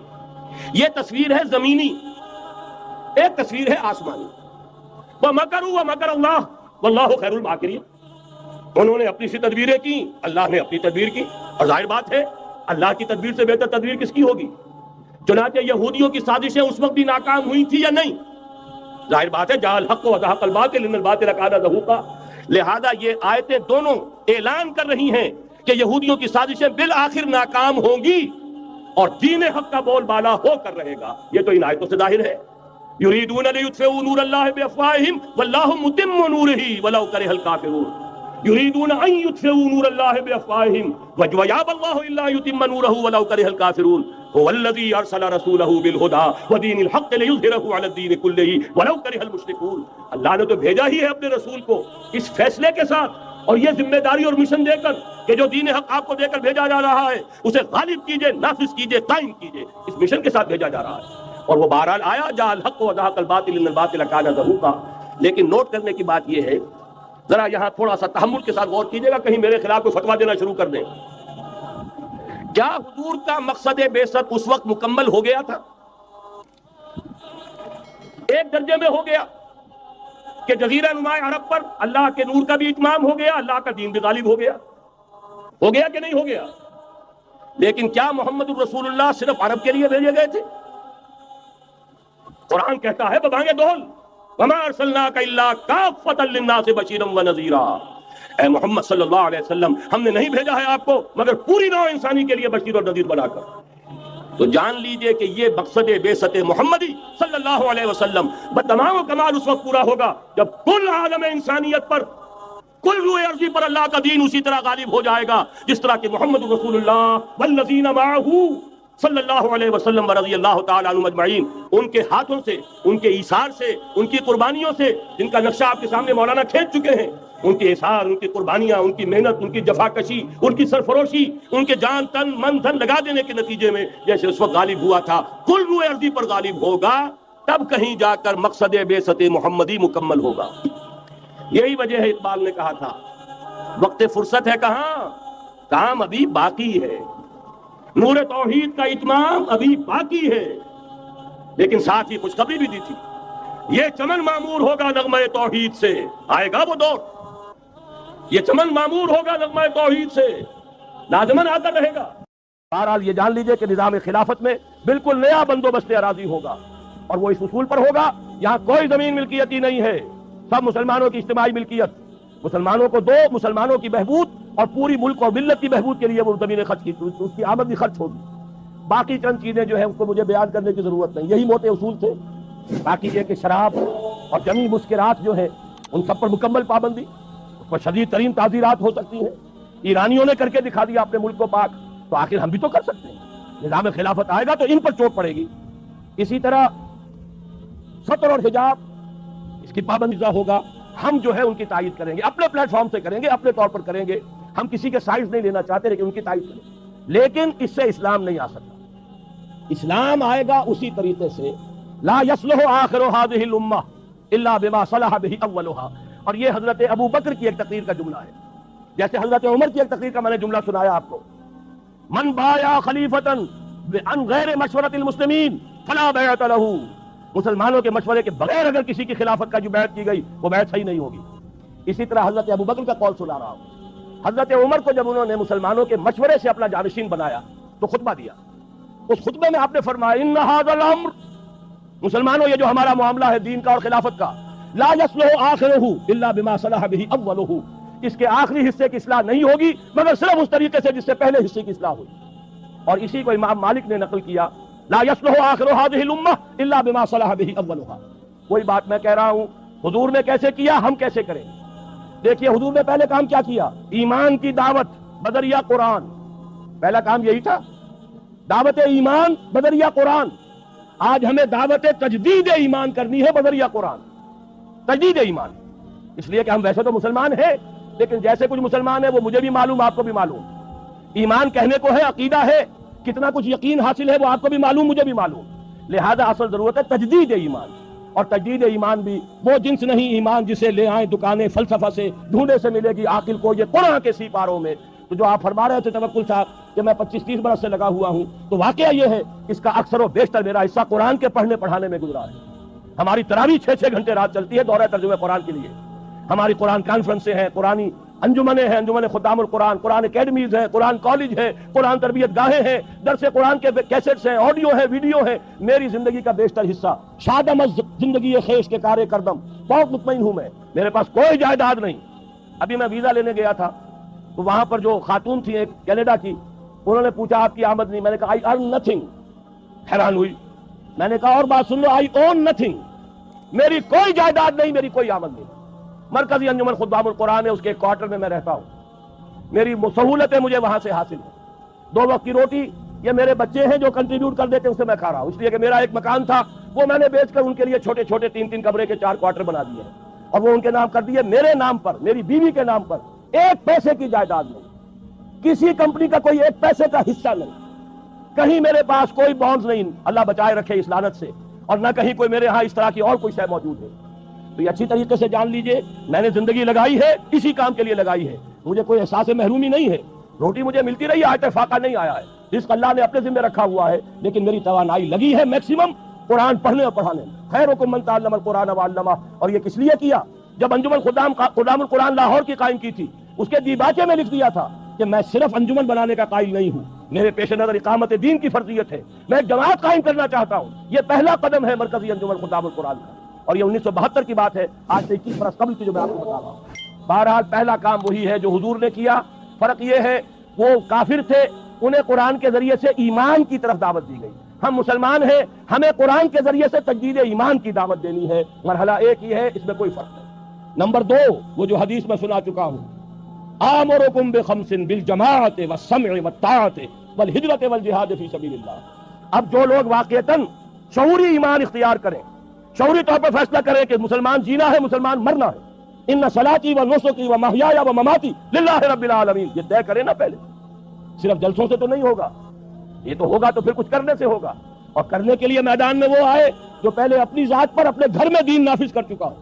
یہ تصویر ہے زمینی، ایک تصویر ہے آسمانی. وَمَكَرُوا وَمَكَرَ اللَّهُ وَاللَّهُ خَيْرُ الْمَاكِرِينَ. انہوں نے اپنی سی تدبیریں کی، اللہ نے اپنی تدبیر کی، اور ظاہر بات ہے اللہ کی تدبیر سے بہتر تدبیر کس کی ہوگی؟ چنانچہ یہودیوں کی سازشیں اس وقت بھی ناکام ہوئی تھی یا نہیں؟ ظاہر بات ہے جاء الحق وزهق الباطل ان الباطل كان زهوقا. لہذا یہ آیتیں دونوں اعلان کر رہی ہیں کہ یہودیوں کی سازشیں بالآخر ناکام ہوں گی اور دین حق کا بول بالا ہو کر رہے گا. یہ تو ان آیتوں سے ظاہر ہے. یریدون لیطفئوا نور اللہ بافواہہم واللہ متم نورہ ولو کرہ الکافرون. یریدون ان یطفئوا نور اللہ بافواہہم ویابى اللہ الا یتم نورہ ولو کرہ الکافرون. هو الذی ارسل رسولہ بالہدی ودین الحق لیظہرہ علی الدین کلہ ولو کرہ المشرکون. اللہ نے تو بھیجا ہی ہے اپنے رسول کو اس فیصلے کے ساتھ اور یہ ذمہ داری اور مشن دے کر کہ جو دین حق آپ کو دے کر بھیجا جا رہا ہے اسے غالب کیجئے، نافذ کیجئے، قائم کیجئے. اس مشن کے ساتھ بھیجا جا رہا ہے اور وہ بہرحال آیا جاء الحق وزهق الباطل ان الباطل كان زهوقا. لیکن نوٹ کرنے کی بات یہ ہے، ذرا یہاں تھوڑا سا تحمل کے ساتھ غور کیجئے گا، کہیں میرے خلاف کوئی فتویٰ دینا شروع کر دیں. کیا حضور کا مقصد بعثت اس وقت مکمل ہو گیا تھا؟ ایک درجے میں ہو گیا کہ جزیرہ نما عرب پر اللہ کے نور کا بھی اتمام ہو گیا، اللہ کا دین بھی غالب ہو گیا کہ نہیں ہو گیا؟ لیکن کیا محمد الرسول اللہ صرف عرب کے لیے بھیجے گئے تھے؟ قرآن کہتا ہے ببانگ دول وما ارسلناک الا کافۃ للناس بشیرا ونذیرا. اے محمد صلی اللہ علیہ وسلم، ہم نے نہیں بھیجا ہے آپ کو مگر پوری نوع انسانی کے لیے بشیر اور نذیر بنا کر. تو جان لیجئے کہ یہ مقصد بعثت محمدی صلی اللہ علیہ وسلم بتمام و کمال اس وقت پورا ہوگا جب کل عالم انسانیت پر، کل روئے ارضی پر اللہ کا دین اسی طرح غالب ہو جائے گا جس طرح کہ محمد رسول اللہ والذین معہ صلی اللہ علیہ وسلم ورضی اللہ تعالی عنہم اجمعین، ان کے ہاتھوں سے، ان کے ایثار سے، ان کی قربانیوں سے، جن کا نقشہ آپ کے سامنے مولانا کھینچ چکے ہیں، ان کے احسان، ان کی قربانیاں، ان کی محنت، ان کی جفاکشی، ان کی سرفروشی، ان کے جان تن من دھن لگا دینے کے نتیجے میں جیسے اس وقت غالب ہوا تھا، کل روئے ارضی پر غالب ہوگا، تب کہیں جا کر مقصد بعثت محمدی مکمل ہوگا۔ یہی وجہ ہے اقبال نے کہا تھا وقت فرصت ہے کہاں، کام ابھی باقی ہے، نور توحید کا اتمام ابھی باقی ہے، لیکن ساتھ ہی خوشخبری بھی دی تھی، یہ چمن معمور ہوگا نغمہ توحید سے، آئے گا وہ دور، یہ چمن معمور ہوگا نغمہ توحید سے، لازماً آتا رہے گا۔ بہرحال یہ جان لیجئے کہ نظام خلافت میں بالکل نیا بندوبست اراضی ہوگا، اور وہ اس اصول پر ہوگا یہاں کوئی زمین ملکیتی نہیں ہے، سب مسلمانوں کی اجتماعی ملکیت، مسلمانوں کو دو، مسلمانوں کی بہبود اور پوری ملک اور ملت کی بہبود کے لیے وہ زمینیں خرچ کی، اس کی آمد بھی خرچ ہوگی۔ باقی چند چیزیں جو ہیں اس کو مجھے بیان کرنے کی ضرورت نہیں، یہی موٹے اصول تھے۔ باقی یہ کہ شراب اور جمی مسکرات جو ہیں ان سب پر مکمل پابندی، اس پر شدید ترین تعزیرات ہو سکتی ہیں۔ ایرانیوں نے کر کے دکھا دیا اپنے ملک کو پاک، تو آخر ہم بھی تو کر سکتے ہیں۔ نظام خلافت آئے گا تو ان پر چوٹ پڑے گی۔ اسی طرح سطر اور حجاب، اس کی پابندی ہوگا، ہم جو ہے ان کی تائید کریں گے، اپنے پلیٹ فارم سے کریں گے، اپنے طور پر کریں گے، ہم کسی کے سائز نہیں لینا چاہتے لیکن ان کی تائید کریں گے۔ لیکن اس سے اسلام نہیں آ سکتا، اسلام آئے گا اسی طریقے سے لا يصلح آخر هذه الامہ الا بما صلح به اولها، اور یہ حضرت ابو بکر کی ایک تقریر کا جملہ ہے، جیسے حضرت عمر کی ایک تقریر کا میں نے جملہ سنایا آپ کو، من بایا خلیفتا عن غیر مشورۃ المسلمین فلا بیعۃ له، مسلمانوں کے مشورے کے بغیر اگر کسی کی خلافت کا جو بیعت کی گئی وہ بیعت صحیح نہیں ہوگی۔ اسی طرح حضرت ابو بکر کا قول سنا رہا ہوں، حضرت عمر کو جب انہوں نے مسلمانوں کے مشورے سے اپنا جانشین بنایا تو خطبہ دیا، اس خطبے میں آپ نے فرمایا ان ھذا الامر، مسلمانوں یہ جو ہمارا معاملہ ہے دین کا اور خلافت کا، لا يصلح آخرہ الا بما صلح به اولہ، اس کے آخری حصے کی اصلاح نہیں ہوگی مگر صرف اس طریقے سے جس سے پہلے حصے کی اصلاح ہوئی۔ اور اسی کو امام مالک نے نقل کیا، لا يصلح آخر هذه الامہ الا بما صلح به اولها۔ وہی بات میں کہہ رہا ہوں، حضور نے کیسے کیا ہم کیسے کریں۔ دیکھیے حضور نے پہلے کام کیا کیا، ایمان کی دعوت بدریہ قرآن، پہلا کام یہی تھا، دعوت ایمان بدریہ قرآن۔ آج ہمیں دعوت تجدید ایمان کرنی ہے بدریہ قرآن، تجدید ایمان، اس لیے کہ ہم ویسے تو مسلمان ہیں لیکن جیسے کچھ مسلمان ہیں وہ مجھے بھی معلوم آپ کو بھی معلوم، ایمان کہنے کو ہے، عقیدہ ہے، کتنا کچھ یقین حاصل ہے وہ آپ کو بھی معلوم مجھے بھی معلوم، لہذا اصل ضرورت ہے تجدید ایمان، اور تجدید ایمان بھی وہ جنس نہیں ایمان جسے لے آئیں دکانیں فلسفہ سے ڈھونڈے سے ملے گی عاقل کو، یہ قرآن کے سیپاروں میں۔ تو جو آپ فرما رہے تھے توکل صاحب کہ میں 25-30 برس سے لگا ہوا ہوں، تو واقعہ یہ ہے اس کا اکثر و بیشتر میرا حصہ قرآن کے پڑھنے پڑھانے میں گزرا ہے۔ ہماری تراویح 6-6 گھنٹے رات چلتی ہے دورہ ترجمہ قرآن کے لیے، ہماری قرآن کانفرنسیں ہیں، قرآنی انجمنیں ہیں، انجمن خدام القرآن، قرآن اکیڈمیز ہیں، قرآن کالج ہے، قرآن تربیت گاہیں ہیں، درس قرآن کے کیسٹس ہیں، آڈیو ہیں، ویڈیو ہیں۔ میری زندگی کا بیشتر حصہ شادم از زندگی خیش کے کارے کردم، بہت مطمئن ہوں میں، میرے پاس کوئی جائیداد نہیں۔ ابھی میں ویزا لینے گیا تھا تو وہاں پر جو خاتون تھی ایک کینیڈا کی، انہوں نے پوچھا آپ کی آمد نہیں، میں نے کہا آئی ارن نتھنگ، حیران ہوئی، میں نے کہا اور بات سن لو، آئی اون نتھنگ، میری کوئی جائیداد نہیں، میری کوئی آمد نہیں، مرکزی انجمن خدام القرآن ہے اس کے ایک کوارٹر میں رہتا ہوں، میری سہولتیں مجھے وہاں سے حاصل ہیں، 2 وقت کی روٹی یہ میرے بچے ہیں جو کنٹریبیوٹ کر دیتے ہیں، اسے میں کھا رہا ہوں، اس لیے کہ میرا ایک مکان تھا وہ میں نے بیچ کر ان کے لیے چھوٹے چھوٹے 3-3 کمرے کے 4 کوارٹر بنا دیے ہیں، اور وہ ان کے نام کر دیے، میرے نام پر، میری بیوی کے نام پر، 1 پیسے کی جائیداد نہیں، کسی کمپنی کا کوئی 1 پیسے کا حصہ نہیں، کہیں میرے پاس کوئی بانڈز نہیں، اللہ بچائے رکھے اس لعنت سے، اور نہ کہیں کوئی میرے ہاں اس طرح کی اور کوئی شے موجود ہے۔ تو یہ اچھی طریقے سے جان لیجئے میں نے زندگی لگائی ہے اسی کام کے لیے لگائی ہے، مجھے کوئی احساس محرومی نہیں ہے، روٹی مجھے ملتی رہی ہے، آج تک فاقہ نہیں آیا ہے، رزق اللہ نے اپنے ذمہ رکھا ہوا ہے، لیکن میری توانائی لگی ہے میکسیمم قرآن پڑھنے اور پڑھانے میں۔ خیرکم من تعلم القرآن وعلمہ، اور یہ کس لیے کیا؟ جب انجمن خدام القرآن لاہور کی قائم کی تھی، اس کے دیباچے میں لکھ دیا تھا کہ میں صرف انجمن بنانے کا قائل نہیں ہوں، میرے پیش نظر اقامت دین کی فرضیت ہے، میں ایک جماعت قائم کرنا چاہتا ہوں، یہ پہلا قدم ہے مرکزی انجمن خدام القرآن کا، اور یہ 1972 کی بات ہے، آج سے 21 برس قبل کی جو میں آپ کو بتا رہا ہوں۔ بہرحال پہلا کام وہی ہے جو حضور نے کیا، فرق یہ ہے وہ کافر تھے، انہیں قرآن کے ذریعے سے ایمان کی طرف دعوت دی گئی، ہم مسلمان ہیں، ہمیں قرآن کے ذریعے سے تجدید ایمان کی دعوت دینی ہے، مرحلہ ایک ہی ہے، اس میں کوئی فرق نہیں۔ نمبر 2 وہ جو حدیث میں سنا چکا ہوں، آمرکم بخمس بالجماعت والسمع والطاعت والہجرت والجہاد فی سبیل اللہ۔ اب جو لوگ واقعتاً شعوری ایمان اختیار کریں، شعوری طور پر فیصلہ کریں کہ مسلمان جینا ہے، مسلمان مرنا ہے، ان صلاتی و نسکی و محیایا و مماتی للہ رب العالمین. یہ طے کرے نا پہلے, صرف جلسوں سے تو نہیں ہوگا, یہ تو ہوگا تو پھر کچھ کرنے سے ہوگا. اور کرنے کے لیے میدان میں وہ آئے جو پہلے اپنی ذات پر اپنے گھر میں دین نافذ کر چکا ہو.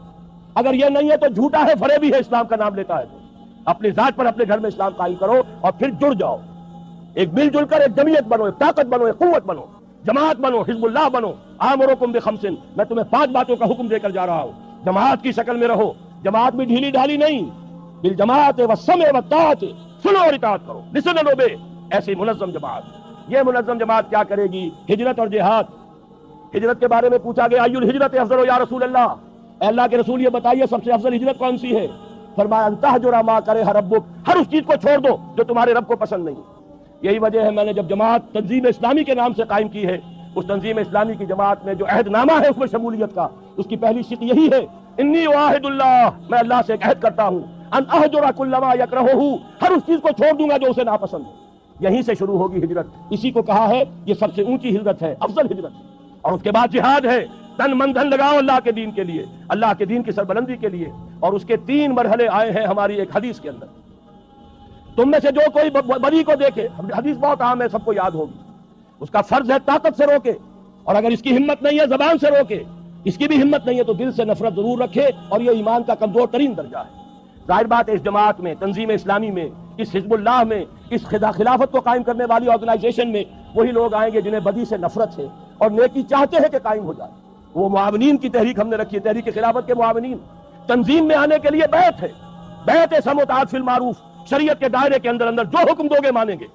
اگر یہ نہیں ہے تو جھوٹا ہے, فریبی ہے, اسلام کا نام لیتا ہے. تو اپنی ذات پر اپنے گھر میں اسلام قائم کرو اور پھر جڑ جاؤ, ایک مل جل کر ایک جمعیت بنو, ایک طاقت بنو, ایک قوت بنو, جماعت بنو, حزب اللہ بنو. آمرکم بخمس, میں تمہیں 5 باتوں کا حکم دے کر جا رہا ہوں. جماعت کی شکل میں رہو, جماعت بھی ڈھیلی ڈھالی نہیں, بالجماعت والسمع والطاعت, سنو اور اطاعت کرو, لسن اینڈ اوبے. ایسی منظم جماعت. یہ منظم جماعت کیا کرے گی؟ ہجرت اور جہاد. ہجرت کے بارے میں پوچھا گیا, ای الہجرت افضل یا رسول اللہ, اے اللہ کے رسول یہ بتائیے سب سے افضل ہجرت کون سی ہے؟ فرمایا ان تہجر ما کرہ ربک, ہر اس چیز کو چھوڑ دو جو تمہارے رب کو پسند نہیں. یہی وجہ ہے میں نے جب جماعت تنظیم اسلامی کے نام سے قائم کی ہے, اس تنظیم اسلامی کی جماعت میں جو عہد نامہ ہے اس میں شمولیت کا, اس کی پہلی شق یہی ہے, انی اعاہد اللہ, میں اللہ سے ایک عہد کرتا ہوں, ان اہجر کل ما یکرہہ, ہر اس چیز کو چھوڑ دوں گا جو اسے ناپسند ہے. یہیں سے شروع ہوگی ہجرت. اسی کو کہا ہے یہ سب سے اونچی ہجرت ہے, افضل ہجرت ہے. اور اس کے بعد جہاد ہے, تن من دھن لگاؤ اللہ کے دین کے لیے, اللہ کے دین کی سربلندی کے لیے. اور اس کے 3 مرحلے آئے ہیں ہماری ایک حدیث کے اندر. تم میں سے جو کوئی بری کو دیکھے, حدیث بہت عام ہے, سب کو یاد ہوگی, اس کا فرض ہے طاقت سے روکے, اور اگر اس کی ہمت نہیں ہے زبان سے روکے, اس کی بھی ہمت نہیں ہے تو دل سے نفرت ضرور رکھے, اور یہ ایمان کا کمزور ترین درجہ ہے. ظاہر بات ہے اس جماعت میں, تنظیم اسلامی میں, اس حزب اللہ میں, اس خلافت کو قائم کرنے والی آرگنائزیشن میں وہی لوگ آئیں گے جنہیں بدی سے نفرت ہے اور نیکی چاہتے ہیں کہ قائم ہو جائے. وہ معاونین کی تحریک ہم نے رکھی ہے, تحریک خلافت کے معاونین. تنظیم میں آنے کے لیے بیعت ہے, بیعت سم و طاعت فی المعروف, شریعت کے دائرے کے اندر اندر جو حکم دو گے مانیں گے.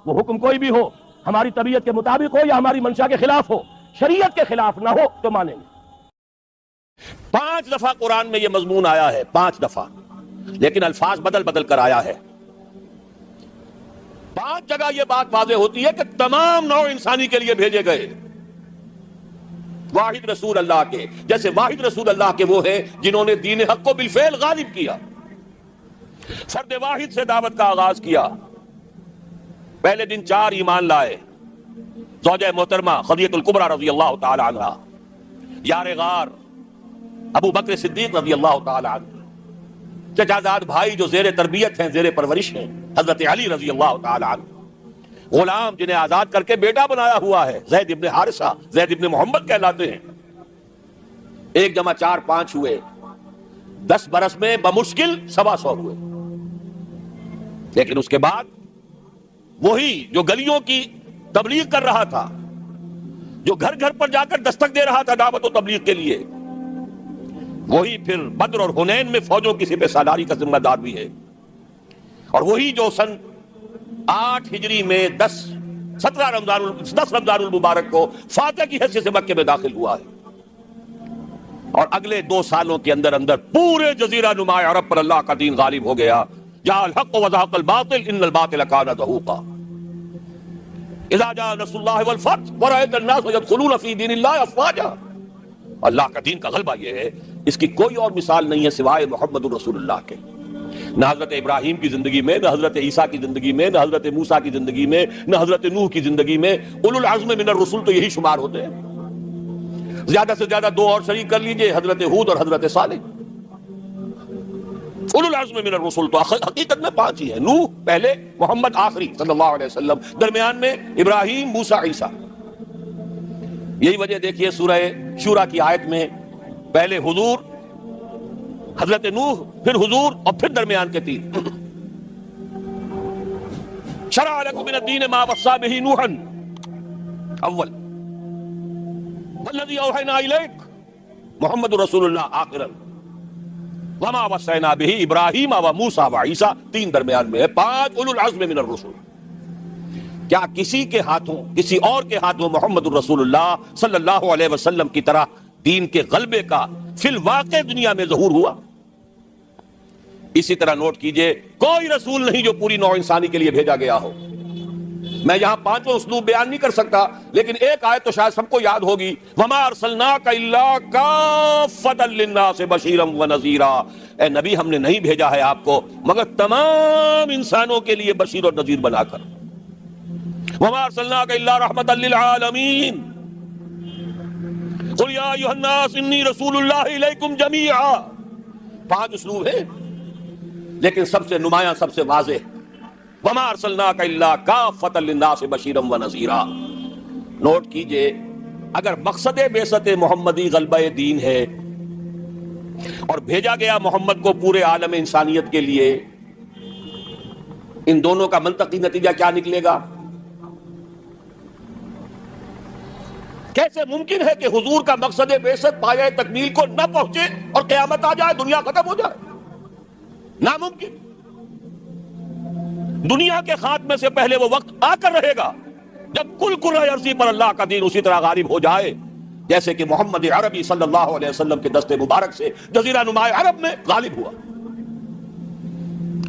وہ حکم کوئی بھی ہو, ہماری طبیعت کے مطابق ہو یا ہماری منشا کے خلاف ہو, شریعت کے خلاف نہ ہو تو مانیں گے. 5 دفعہ قرآن میں یہ مضمون آیا ہے, 5 دفعہ, لیکن الفاظ بدل بدل کر آیا ہے. 5 جگہ یہ بات واضح ہوتی ہے کہ تمام نوع انسانی کے لیے بھیجے گئے, واحد رسول اللہ کے. جیسے واحد رسول اللہ کے وہ ہیں جنہوں نے دین حق کو بالفعل غالب کیا, فرد واحد سے دعوت کا آغاز کیا. پہلے دن 4 ایمان لائے, زوجہ محترمہ خدیجہ الکبریٰ رضی اللہ تعالی عنہ, یار غار ابو بکر صدیق رضی اللہ تعالی عنہ, چچازاد بھائی جو زیر تربیت ہیں, زیر پرورش ہیں, حضرت علی رضی اللہ تعالی عنہ, غلام جنہیں آزاد کر کے بیٹا بنایا ہوا ہے, زید ابن حارثہ, زید ابن محمد کہلاتے ہیں. 1 جمع 4 5 ہوئے, 10 برس میں بمشکل 125 ہوئے. لیکن اس کے بعد وہی جو گلیوں کی تبلیغ کر رہا تھا, جو گھر گھر پر جا کر دستک دے رہا تھا دعوت و تبلیغ کے لیے, وہی پھر بدر اور حنین میں فوجوں کی سپہ سالاری کا ذمہ دار بھی ہے. اور وہی جو سن 8 ہجری میں 10 رمضان المبارک کو فاتح کی حیثیت سے مکے میں داخل ہوا ہے. اور اگلے 2 سالوں کے اندر اندر پورے جزیرہ نما عرب پر اللہ کا دین غالب ہو گیا. جاء الحق وزهق الباطل ان الباطل كان زهوقا اذا جاء نصر الله والفتح ورأيت الناس يدخلون في دين الله افواجا. اللہ کا دین کا غلبہ یہ ہے, اس کی کوئی اور مثال نہیں ہے سوائے محمد رسول اللہ کے. نہ حضرت ابراہیم کی زندگی میں, نہ حضرت عیسیٰ کی زندگی میں, نہ حضرت موسیٰ کی زندگی میں, نہ حضرت نوح کی زندگی میں. اولو العزم من الرسل تو یہی شمار ہوتے ہیں. زیادہ سے زیادہ 2 اور شریک کر لیجئے, حضرت ہود اور حضرت صالح. اولو العزم من الرسل تو حقیقت میں 5 ہی ہیں. نوح پہلے, محمد آخری صلی اللہ علیہ وسلم, درمیان میں ابراہیم, موسیٰ, عیسیٰ. یہی وجہ دیکھیے سورہ شورى کی آیت میں پہلے حضور, حضرت نوح, پھر حضور, اور پھر درمیان کے 3. شرع لكم من الدين ما وصى به نوحا اول والذي اوحينا اليك محمد رسول اللہ آخرا وما وصينا به ابراہیم وموسى وعیسیٰ. 3 درمیان میں ہے, 5 اولو العزم من الرسل. کیا کسی کے ہاتھوں, کسی اور کے ہاتھوں محمد الرسول اللہ صلی اللہ علیہ وسلم کی طرح دین کے غلبے کا فی الواقع دنیا میں ظہور ہوا؟ اسی طرح نوٹ کیجئے, کوئی رسول نہیں جو پوری نوع انسانی کے لیے بھیجا گیا ہو. میں یہاں 5 اسلوب بیان نہیں کر سکتا, لیکن ایک آیت تو شاید سب کو یاد ہوگی, وما ارسلناک الا کافۃ للناس بشیرا ونذیرا. اے نبی, ہم نے نہیں بھیجا ہے آپ کو مگر تمام انسانوں کے لیے بشیر اور نذیر بنا کر. وما ارسلناک الا رحمۃ للعالمین. قل یا ایھا الناس انی رسول اللہ الیکم جمیعا. 5 اسلوب ہیں، لیکن سب سے نمایاں، سب سے واضح وَمَا أَرْسَلْنَاكَ إِلَّا كَافَّةً لِلنَّاسِ بَشِيرًا وَنَذِيرًا۔ نوٹ کیجئے، اگر مقصد بعثت محمدی غلبہ دین ہے اور بھیجا گیا محمد کو پورے عالم انسانیت کے لیے، ان دونوں کا منطقی نتیجہ کیا نکلے گا؟ کیسے ممکن ہے کہ حضور کا مقصد بعثت پایہ تکمیل کو نہ پہنچے اور قیامت آ جائے، دنیا ختم ہو جائے؟ ناممکن۔ دنیا کے خاتمے سے پہلے وہ وقت آ کر رہے گا جب کل کرۂ ارضی پر اللہ کا دین اسی طرح غالب ہو جائے جیسے کہ محمد عربی صلی اللہ علیہ وسلم کے دست مبارک سے جزیرہ نما عرب میں غالب ہوا۔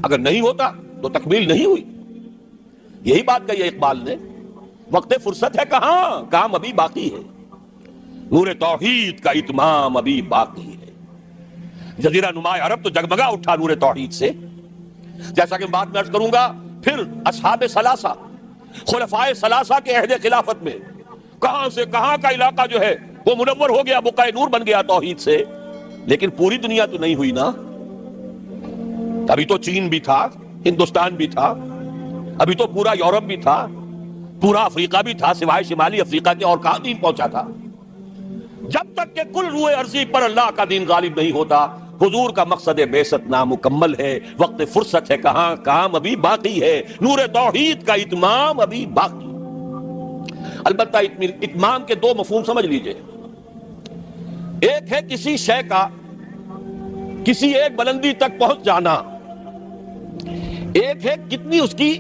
اگر نہیں ہوتا تو تکمیل نہیں ہوئی۔ یہی بات کہی ہے اقبال نے، وقت فرصت ہے کہاں، کام ابھی باقی ہے، نور توحید کا اتمام ابھی باقی ہے۔ جزیرہ نما عرب تو جگمگا اٹھا نور توحید سے، جیسا کہ بعد میں عرض کروں گا۔ پھر اصحاب ثلاثہ، خلفائے ثلاثہ کے عہد خلافت میں کہاں سے کہاں کا علاقہ جو ہے وہ منور ہو گیا، بقعہ نور بن گیا توحید سے۔ لیکن پوری دنیا تو نہیں ہوئی نا، ابھی تو چین بھی تھا، ہندوستان بھی تھا، ابھی تو پورا یورپ بھی تھا، پورا افریقہ بھی تھا، سوائے شمالی افریقہ کے اور کہاں دین پہنچا تھا؟ جب تک کہ کل روئے ارضی پر اللہ کا دین غالب نہیں ہوتا، حضور کا مقصد بعثت نامکمل ہے، وقت فرصت ہے کہاں، کام ابھی باقی ہے، نور توحید کا اتمام ابھی باقی۔ البتہ اتمام کے 2 مفہوم سمجھ لیجئے۔ ایک ہے کسی شے کا کسی ایک بلندی تک پہنچ جانا، ایک ہے کتنی اس کی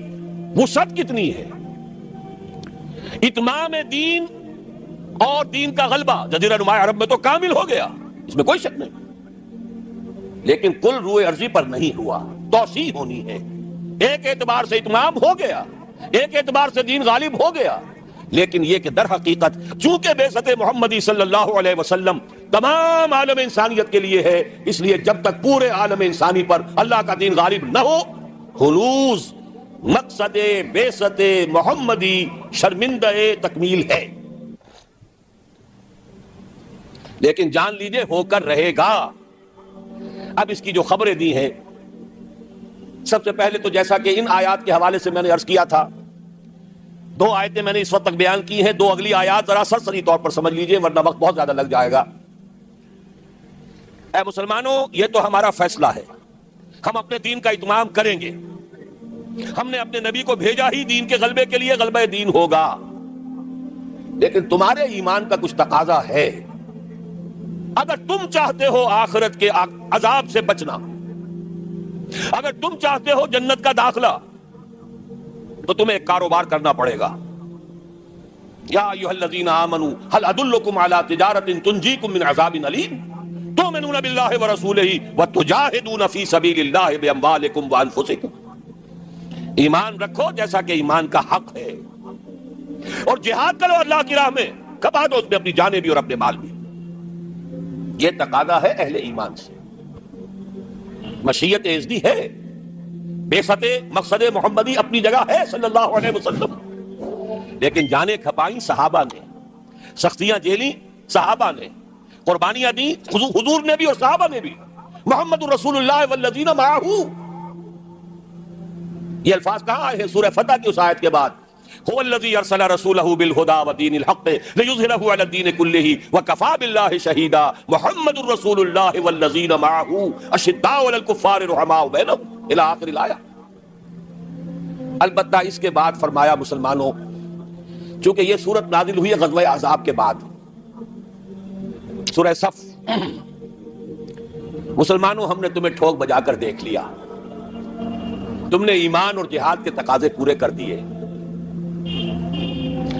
وسعت کتنی ہے۔ اتمام دین اور دین کا غلبہ جزیرہ نما عرب میں تو کامل ہو گیا، اس میں کوئی شک نہیں، لیکن کل روئے ارضی پر نہیں ہوا، توسیع ہونی ہے۔ ایک اعتبار سے اتمام ہو گیا، ایک اعتبار سے دین غالب ہو گیا، لیکن یہ کہ در حقیقت چونکہ بعثت محمدی صلی اللہ علیہ وسلم تمام عالم انسانیت کے لیے ہے، اس لیے جب تک پورے عالم انسانی پر اللہ کا دین غالب نہ ہو، ہنوز مقصد بعثت محمدی شرمندہ تکمیل ہے۔ لیکن جان لیجئے ہو کر رہے گا۔ اب اس کی جو خبریں دی ہیں، سب سے پہلے تو جیسا کہ ان آیات کے حوالے سے میں نے عرض کیا تھا، 2 آیتیں میں نے اس وقت تک بیان کی ہیں، 2 اگلی آیات ذرا سرسری طور پر سمجھ لیجئے ورنہ وقت بہت زیادہ لگ جائے گا۔ اے مسلمانوں، یہ تو ہمارا فیصلہ ہے، ہم اپنے دین کا اتمام کریں گے، ہم نے اپنے نبی کو بھیجا ہی دین کے غلبے کے لیے، غلبہ دین ہوگا، لیکن تمہارے ایمان کا کچھ تقاضا ہے۔ اگر تم چاہتے ہو آخرت کے عذاب سے بچنا، اگر تم چاہتے ہو جنت کا داخلہ، تو تمہیں ایک کاروبار کرنا پڑے گا۔ یا ایھا الذین آمنوا هل ادلکم علی تجارۃ تنجیکم من عذاب علیم تؤمنون باللہ ورسولہ وتجاہدون فی سبیل اللہ باموالکم وانفسکم۔ ایمان رکھو جیسا کہ ایمان کا حق ہے، اور جہاد کرو اللہ کی راہ میں، کما دو اس میں اپنی جانیں بھی اور اپنے مال بھی۔ یہ تقاضا ہے اہل ایمان سے، مشیت اذنی ہے، بعثت مقصد محمدی اپنی جگہ ہے صلی اللہ علیہ وسلم، لیکن جانیں کھپائیں صحابہ نے، سختیاں جھیلی صحابہ نے، قربانیاں دی حضور نے بھی اور صحابہ نے بھی۔ محمد الرسول اللہ والذین معہ، یہ الفاظ کہاں آئے ہیں؟ سورہ فتح کی اس آیت کے بعد، هو الذی ارسل رسولہ بالہدی ودین الحق لیظہرہ علی الدین کلہ وکفی باللہ شہیدا محمد الرسول اللہ والذین معہ اشداء علی الکفار رحماء بینہم الی آخر الآیہ۔ البتہ اس کے بعد فرمایا مسلمانوں، چونکہ یہ سورت نازل ہوئی ہے غزوہ احزاب کے بعد، سورہ صف، مسلمانوں ہم نے تمہیں ٹھوک بجا کر دیکھ لیا، تم نے ایمان اور جہاد کے تقاضے پورے کر دیے،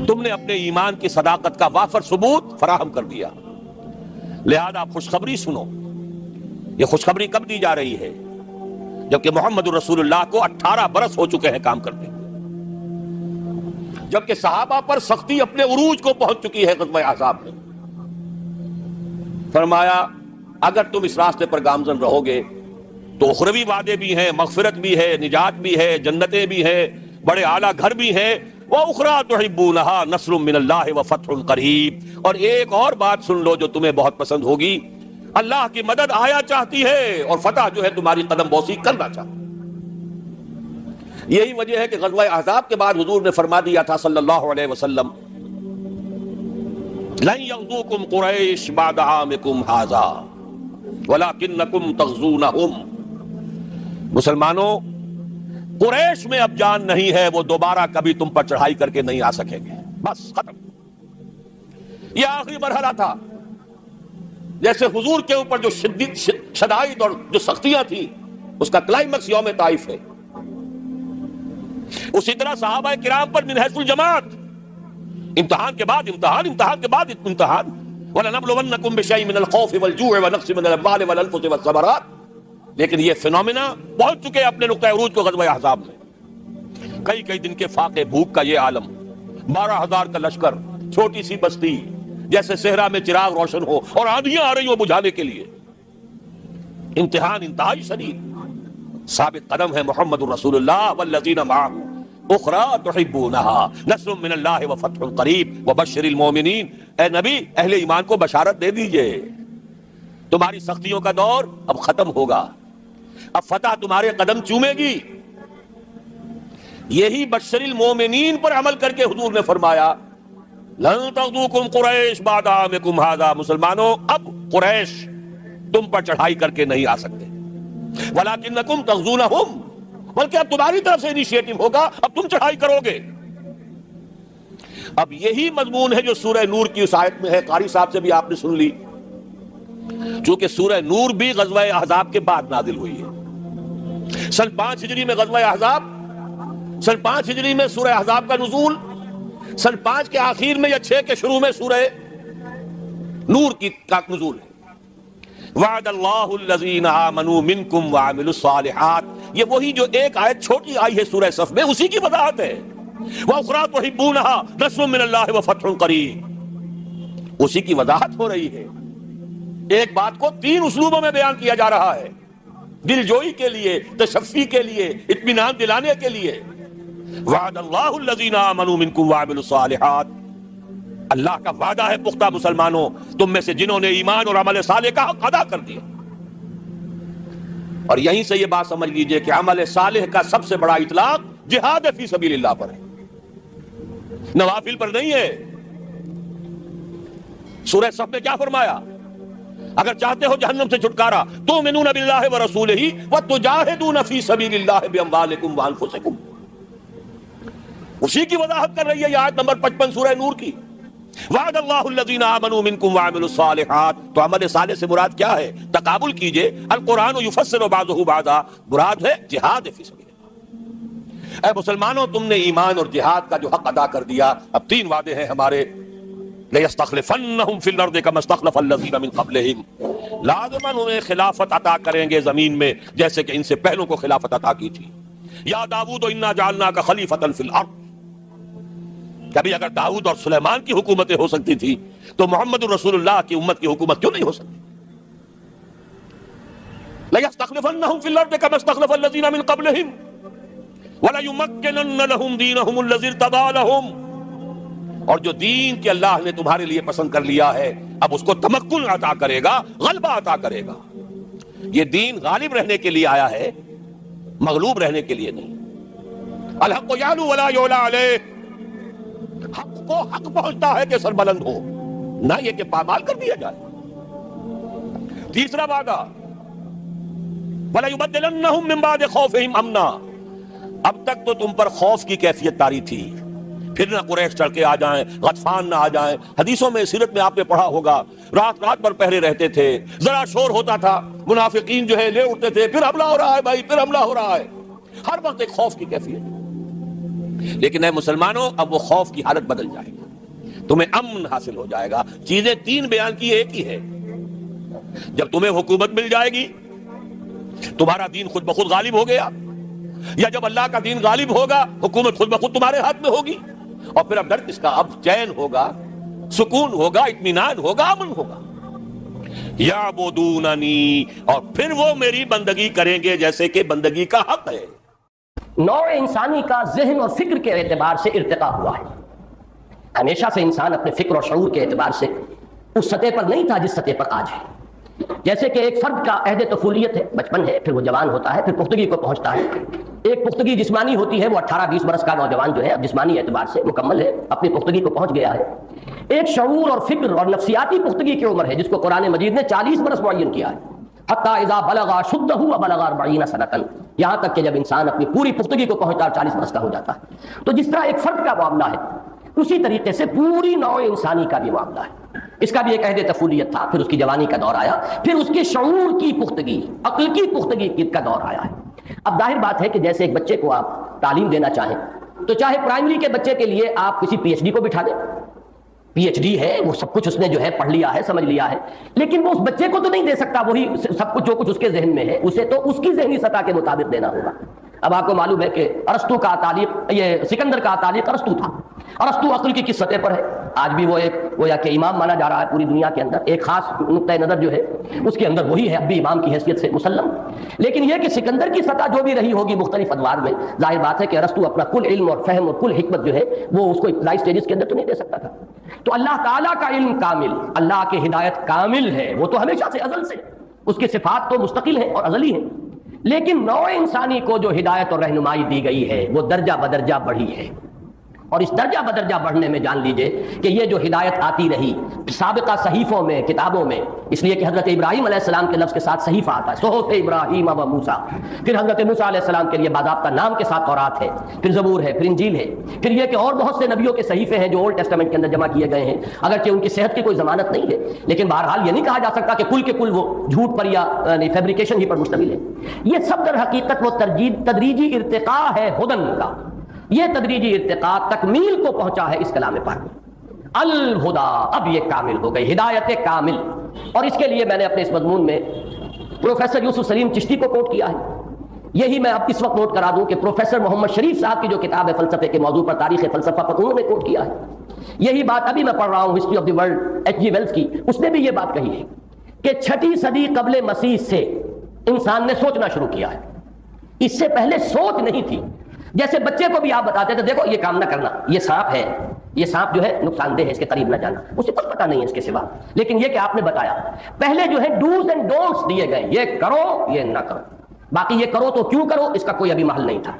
تم نے اپنے ایمان کی صداقت کا وافر ثبوت فراہم کر دیا، لہذا خوشخبری سنو۔ یہ خوشخبری کب دی جا رہی ہے؟ جبکہ محمد الرسول اللہ کو 18 برس ہو چکے ہیں کام کرتے، جبکہ صحابہ پر سختی اپنے عروج کو پہنچ چکی ہے غزوہ احزاب میں۔ فرمایا اگر تم اس راستے پر گامزن رہو گے تو اخروی وعدے بھی ہیں، مغفرت بھی ہے، نجات بھی ہے، جنتیں بھی ہیں، بڑے اعلیٰ گھر بھی ہیں، وَأُخْرَىٰ تُحِبُّونَهَا نَصْرٌ مِّنَ اللَّهِ وَفَتْحٌ قَرِيبٌ، اور ایک اور بات سن لو جو تمہیں بہت پسند ہوگی، اللہ کی مدد آیا چاہتی ہے اور فتح جو ہے تمہاری قدم بوسی کرنا چاہتی. یہی وجہ ہے کہ غزوہ احزاب کے بعد حضور نے فرما دیا تھا صلی اللہ علیہ وسلم لن یغزوکم قریش بعد عامکم ھذا ولکنکم تغزونہم. مسلمانوں، قریش میں اب جان نہیں ہے، وہ دوبارہ کبھی تم پر چڑھائی کر کے نہیں آ سکیں گے. بس ختم. یہ آخری مرحلہ تھا. جیسے حضور کے اوپر جو شدائد اور جو سختیاں تھیں اس کا کلائمیکس یوم طائف ہے، اسی طرح صحابہ کرام پر من حیث الجماعت امتحان کے بعد امتحان، امتحان کے بعد امتحان. وَلَنَبْلُوَنَّكُمْ بِشَيْءٍ مِّنَ الْخَوْفِ وَالْجُوعِ وَنَقْصٍ مِّنَ الْأَمْوَالِ وَالْأَنفُسِ وَالثَّمَرَاتِ. لیکن یہ فینومینا پہنچ چکے اپنے نقطہ عروج کو غزوہ احزاب میں. کئی دن کے فاقے بھوک کا یہ عالم، 12,000 کا لشکر، چھوٹی سی بستی، جیسے صحرا میں چراغ روشن ہو اور آندھیاں آ رہی ہو بجھانے کے لیے. امتحان انتہائی شدید. ثابت قدم ہے محمد الرسول اللہ والذین معہ اخرى تحبونها نصر من اللہ وفتح قریب وبشر المؤمنین. اے نبی، اہل ایمان کو بشارت دے دیجئے، تمہاری سختیوں کا دور اب ختم ہوگا، اب فتح تمہارے قدم چومے گی. یہی بشر المؤمنین پر عمل کر کے حضور نے فرمایا لن تغزوکم قریش بعد عامکم ھذا. مسلمانوں، اب قریش تم پر چڑھائی کر کے نہیں آ سکتے. ولکنکم تغزونہم، بلکہ اب تمہاری طرف سے انیشیٹو ہوگا، اب تم چڑھائی کرو گے. اب یہی مضمون ہے جو سورہ نور کی اس آیت میں ہے. قاری صاحب سے بھی آپ نے سن لی، چونکہ سورہ نور بھی غزوہ احزاب کے بعد نازل ہوئی ہے. سن 5 ہجری میں غزوہ احزاب، سن 5 ہجری میں سورہ احزاب کا نزول، سن 5 کے آخر میں یا 6 کے شروع میں سورہ نور کی کا نزول ہے. وعد اللہ الذین آمنوا منکم وعملوا الصالحات، یہ وہی جو ایک آیت چھوٹی آئی ہے سورہ صف میں، اسی کی وضاحت ہے. وَأُخْرَىٰ تُحِبُّونَهَا نَصْرٌ مِّنَ اللَّهِ وَفَتْحٌ قَرِيبٌ، اسی کی وضاحت ہو رہی ہے. ایک بات کو 3 اسلوبوں میں بیان کیا جا رہا ہے، دل جوئی کے لیے، تشفی کے لیے، اطمینان دلانے کے لیے. وعد اللہ الذین آمنوا منکم وعملوا الصالحات، اللہ کا وعدہ ہے پختہ مسلمانوں تم میں سے جنہوں نے ایمان اور عمل صالح کا حق ادا کر دیا. اور یہیں سے یہ بات سمجھ لیجئے کہ عمل صالح کا سب سے بڑا اطلاق جہاد فی سبیل اللہ پر ہے، نوافل پر نہیں ہے. سورہ صف میں کیا فرمایا؟ اگر چاہتے ہو جہنم سے چھٹکارا تؤمنون باللہ ورسولہ وتجاہدون فی سبیل اللہ باموالکم وانفسکم. اسی کی وضاحت کر رہی ہے یہ آیت نمبر 55 سورہ نور کی. وعد اللہ الذین آمنوا منکم وعملوا الصالحات. تو عمل صالح سے مراد کیا ہے؟ تقابل کیجئے، القرآن یفسر بعضہ بعضا، مراد ہے جہاد فی سبیل اللہ. اے مسلمانوں، تم نے ایمان اور جہاد کا جو حق ادا کر دیا. اب 3 وعدے ہیں ہمارے. لَيَسْتَخْلِفَنَّهُمْ فِي الْأَرْضِ كَمَا اسْتَخْلَفَ الَّذِينَ مِنْ قَبْلِهِمْ، لازماً انہیں خلافت عطا کریں گے زمین میں جیسے کہ ان سے پہلوں کو خلافت عطا کی تھی. یا داؤد انا جعلناک خلیفۃ فی الارض. کبھی اگر داؤد اور سلیمان کی حکومتیں ہو سکتی تھی تو محمد رسول اللہ کی امت کی حکومت کیوں نہیں ہو سکتی؟ لَيَسْتَخْلِفَنَّهُمْ فِي الْأَرْضِ كَمَا اسْتَخْلَفَ الَّذِينَ مِنْ قَبْلِهِمْ وَلَيُمَكِّنَنَّ لَهُمْ دِينَهُمُ الَّذِي ارْتَضَىٰ لَهُمْ. اور جو دین کے اللہ نے تمہارے لیے پسند کر لیا ہے اب اس کو تمکن عطا کرے گا، غلبہ عطا کرے گا. یہ دین غالب رہنے کے لیے آیا ہے، مغلوب رہنے کے لیے نہیں. الحق یعلو ولا یعلی علیہ، حق کو حق پہنچتا ہے کہ سر بلند ہو، نہ یہ کہ پامال کر دیا جائے. تیسرا وعدہ وَلَيُبَدِّلَنَّهُم مِّن بَعْدِ خَوْفِهِمْ أَمْنًا. اب تک تو تم پر خوف کی کیفیت طاری تھی، پھر نہ قریش چڑھ کے آ جائیں، غطفان نہ آ جائیں. حدیثوں میں سیرت میں آپ نے پڑھا ہوگا رات رات پر پہرے رہتے تھے، ذرا شور ہوتا تھا منافقین جو ہے لے اٹھتے تھے، پھر حملہ ہو رہا ہے بھائی، پھر حملہ ہو رہا ہے. ہر وقت ایک خوف کی کیفیت. لیکن اے مسلمانوں، اب وہ خوف کی حالت بدل جائے گی، تمہیں امن حاصل ہو جائے گا. چیزیں 3 بیان کی ایک ہی ہے. جب تمہیں حکومت مل جائے گی، تمہارا دین خود بخود غالب ہو گیا، یا جب اللہ کا دین غالب ہوگا حکومت خود بخود تمہارے ہاتھ میں ہوگی. اور پھر اب ڈر کس کا؟ اب چین ہوگا، سکون ہوگا، اطمینان ہوگا، امن ہوگا. یعبدوننی، اور پھر وہ میری بندگی کریں گے جیسے کہ بندگی کا حق ہے. نوع انسانی کا ذہن اور فکر کے اعتبار سے ارتقا ہوا ہے. ہمیشہ سے انسان اپنے فکر اور شعور کے اعتبار سے اس سطح پر نہیں تھا جس سطح پر آج ہے. جیسے کہ ایک فرد کا عہد طفولیت ہے، بچپن ہے، پھر وہ جوان ہوتا ہے، پھر پختگی کو پہنچتا ہے. ایک پختگی جسمانی ہوتی ہے، وہ 18-20 برس کا نوجوان جو ہے اب جسمانی اعتبار سے مکمل ہے، اپنی پختگی کو پہنچ گیا ہے. ایک شعور اور فکر اور نفسیاتی پختگی کی عمر ہے جس کو قرآن مجید نے 40 برس معین کیا ہے. حتی اذا بلغ اشدہ وبلغ 40 سنۃ، یہاں تک کہ جب انسان اپنی پوری پختگی کو پہنچتا ہے 40 برس کا ہو جاتا ہے. تو جس طرح ایک فرد کا معاملہ ہے اسی طریقے سے پوری نوع انسانی کا بھی معاملہ ہے. اس کا بھی ایک عہد طفولیت تھا، پھر اس کی جوانی کا دور آیا، پھر اس کے شعور کی پختگی، عقل کی پختگی کا دور آیا ہے. اب ظاہر بات ہے کہ جیسے ایک بچے کو آپ تعلیم دینا چاہیں تو چاہے پرائمری کے بچے کے لیے آپ کسی پی ایچ ڈی کو بٹھا دیں، پی ایچ ڈی ہے، وہ سب کچھ اس نے جو ہے پڑھ لیا ہے، سمجھ لیا ہے، لیکن وہ اس بچے کو تو نہیں دے سکتا وہی سب کچھ جو کچھ اس کے ذہن میں ہے، اسے تو اس کی ذہنی سطح کے مطابق دینا ہوگا. اب آپ کو معلوم ہے کہ ارسطو کا تعلیق، یہ سکندر کا تعلیق ارسطو تھا. ارسطو عقل کی کس سطح پر ہے؟ آج بھی وہ ایک گویا کہ امام مانا جا رہا ہے پوری دنیا کے اندر. ایک خاص نقطۂ نظر جو ہے اس کے اندر وہی ہے، اب بھی امام کی حیثیت سے مسلم. لیکن یہ کہ سکندر کی سطح جو بھی رہی ہوگی مختلف ادوار میں، ظاہر بات ہے کہ ارسطو اپنا کل علم اور فہم اور کل حکمت جو ہے وہ اس کو ابتدائی سٹیجز کے اندر تو نہیں دے سکتا تھا. تو اللہ تعالیٰ کا علم کامل، اللہ کی ہدایت کامل ہے، وہ تو ہمیشہ سے ازل سے، اس کی صفات تو مستقل ہیں اور ازلی ہیں. لیکن نوع انسانی کو جو ہدایت اور رہنمائی دی گئی ہے وہ درجہ بدرجہ بڑھی ہے. اور اس درجہ بدرجہ بڑھنے میں جان لیجئے کہ یہ جو ہدایت آتی رہی سابقہ صحیفوں میں، کتابوں میں، اس لیے کہ حضرت ابراہیم علیہ السلام کے لفظ کے ساتھ صحیفہ آتا ہے، صحف ابراہیم و موسیٰ. پھر حضرت موسیٰ علیہ السلام کے لیے باضابطہ نام کے ساتھ تورات ہے، پھر زبور ہے، پھر انجیل ہے. پھر یہ کہ اور بہت سے نبیوں کے صحیفے ہیں جو اولڈ ٹیسٹمنٹ کے اندر جمع کیے گئے ہیں، اگرچہ ان کی صحت کی کوئی ضمانت نہیں ہے، لیکن بہرحال یہ نہیں کہا جا سکتا کہ کل کے کل وہ جھوٹ پر یا فیبریکیشن ہی پر مشتمل ہے. یہ سب در حقیقت وہ تدریجی ارتقاء ہے ہدن کا. یہ تدریجی ارتقاء تکمیل کو پہنچا ہے اس کلام پاک میں. الہدا، اب یہ کامل ہو گئی، ہدایت کامل. اور اس کے لیے میں نے اپنے اس مضمون میں پروفیسر یوسف سلیم چشتی کو کوٹ کیا ہے. یہی میں اب اس وقت نوٹ کرا دوں کہ پروفیسر محمد شریف صاحب کی جو کتاب ہے فلسفے کے موضوع پر، تاریخ فلسفہ پر، انہوں نے کوٹ کیا ہے. یہی بات ابھی میں پڑھ رہا ہوں history of the world H G Wells کی، اس نے بھی یہ بات کہی ہے کہ 6 صدی قبل مسیح سے انسان نے سوچنا شروع کیا ہے. اس سے پہلے سوچ نہیں تھی. جیسے بچے کو بھی آپ بتاتے تھے دیکھو یہ کام نہ کرنا، یہ سانپ ہے، یہ سانپ جو ہے نقصان دہ ہے، اس کے قریب نہ جانا، اسے کچھ پتہ نہیں ہے اس کے سوا. لیکن یہ کہ آپ نے بتایا، پہلے جو ہے ڈوز اینڈ ڈونٹس دیے گئے، یہ کرو یہ نہ کرو. باقی یہ کرو تو کیوں کرو اس کا کوئی ابھی محل نہیں تھا،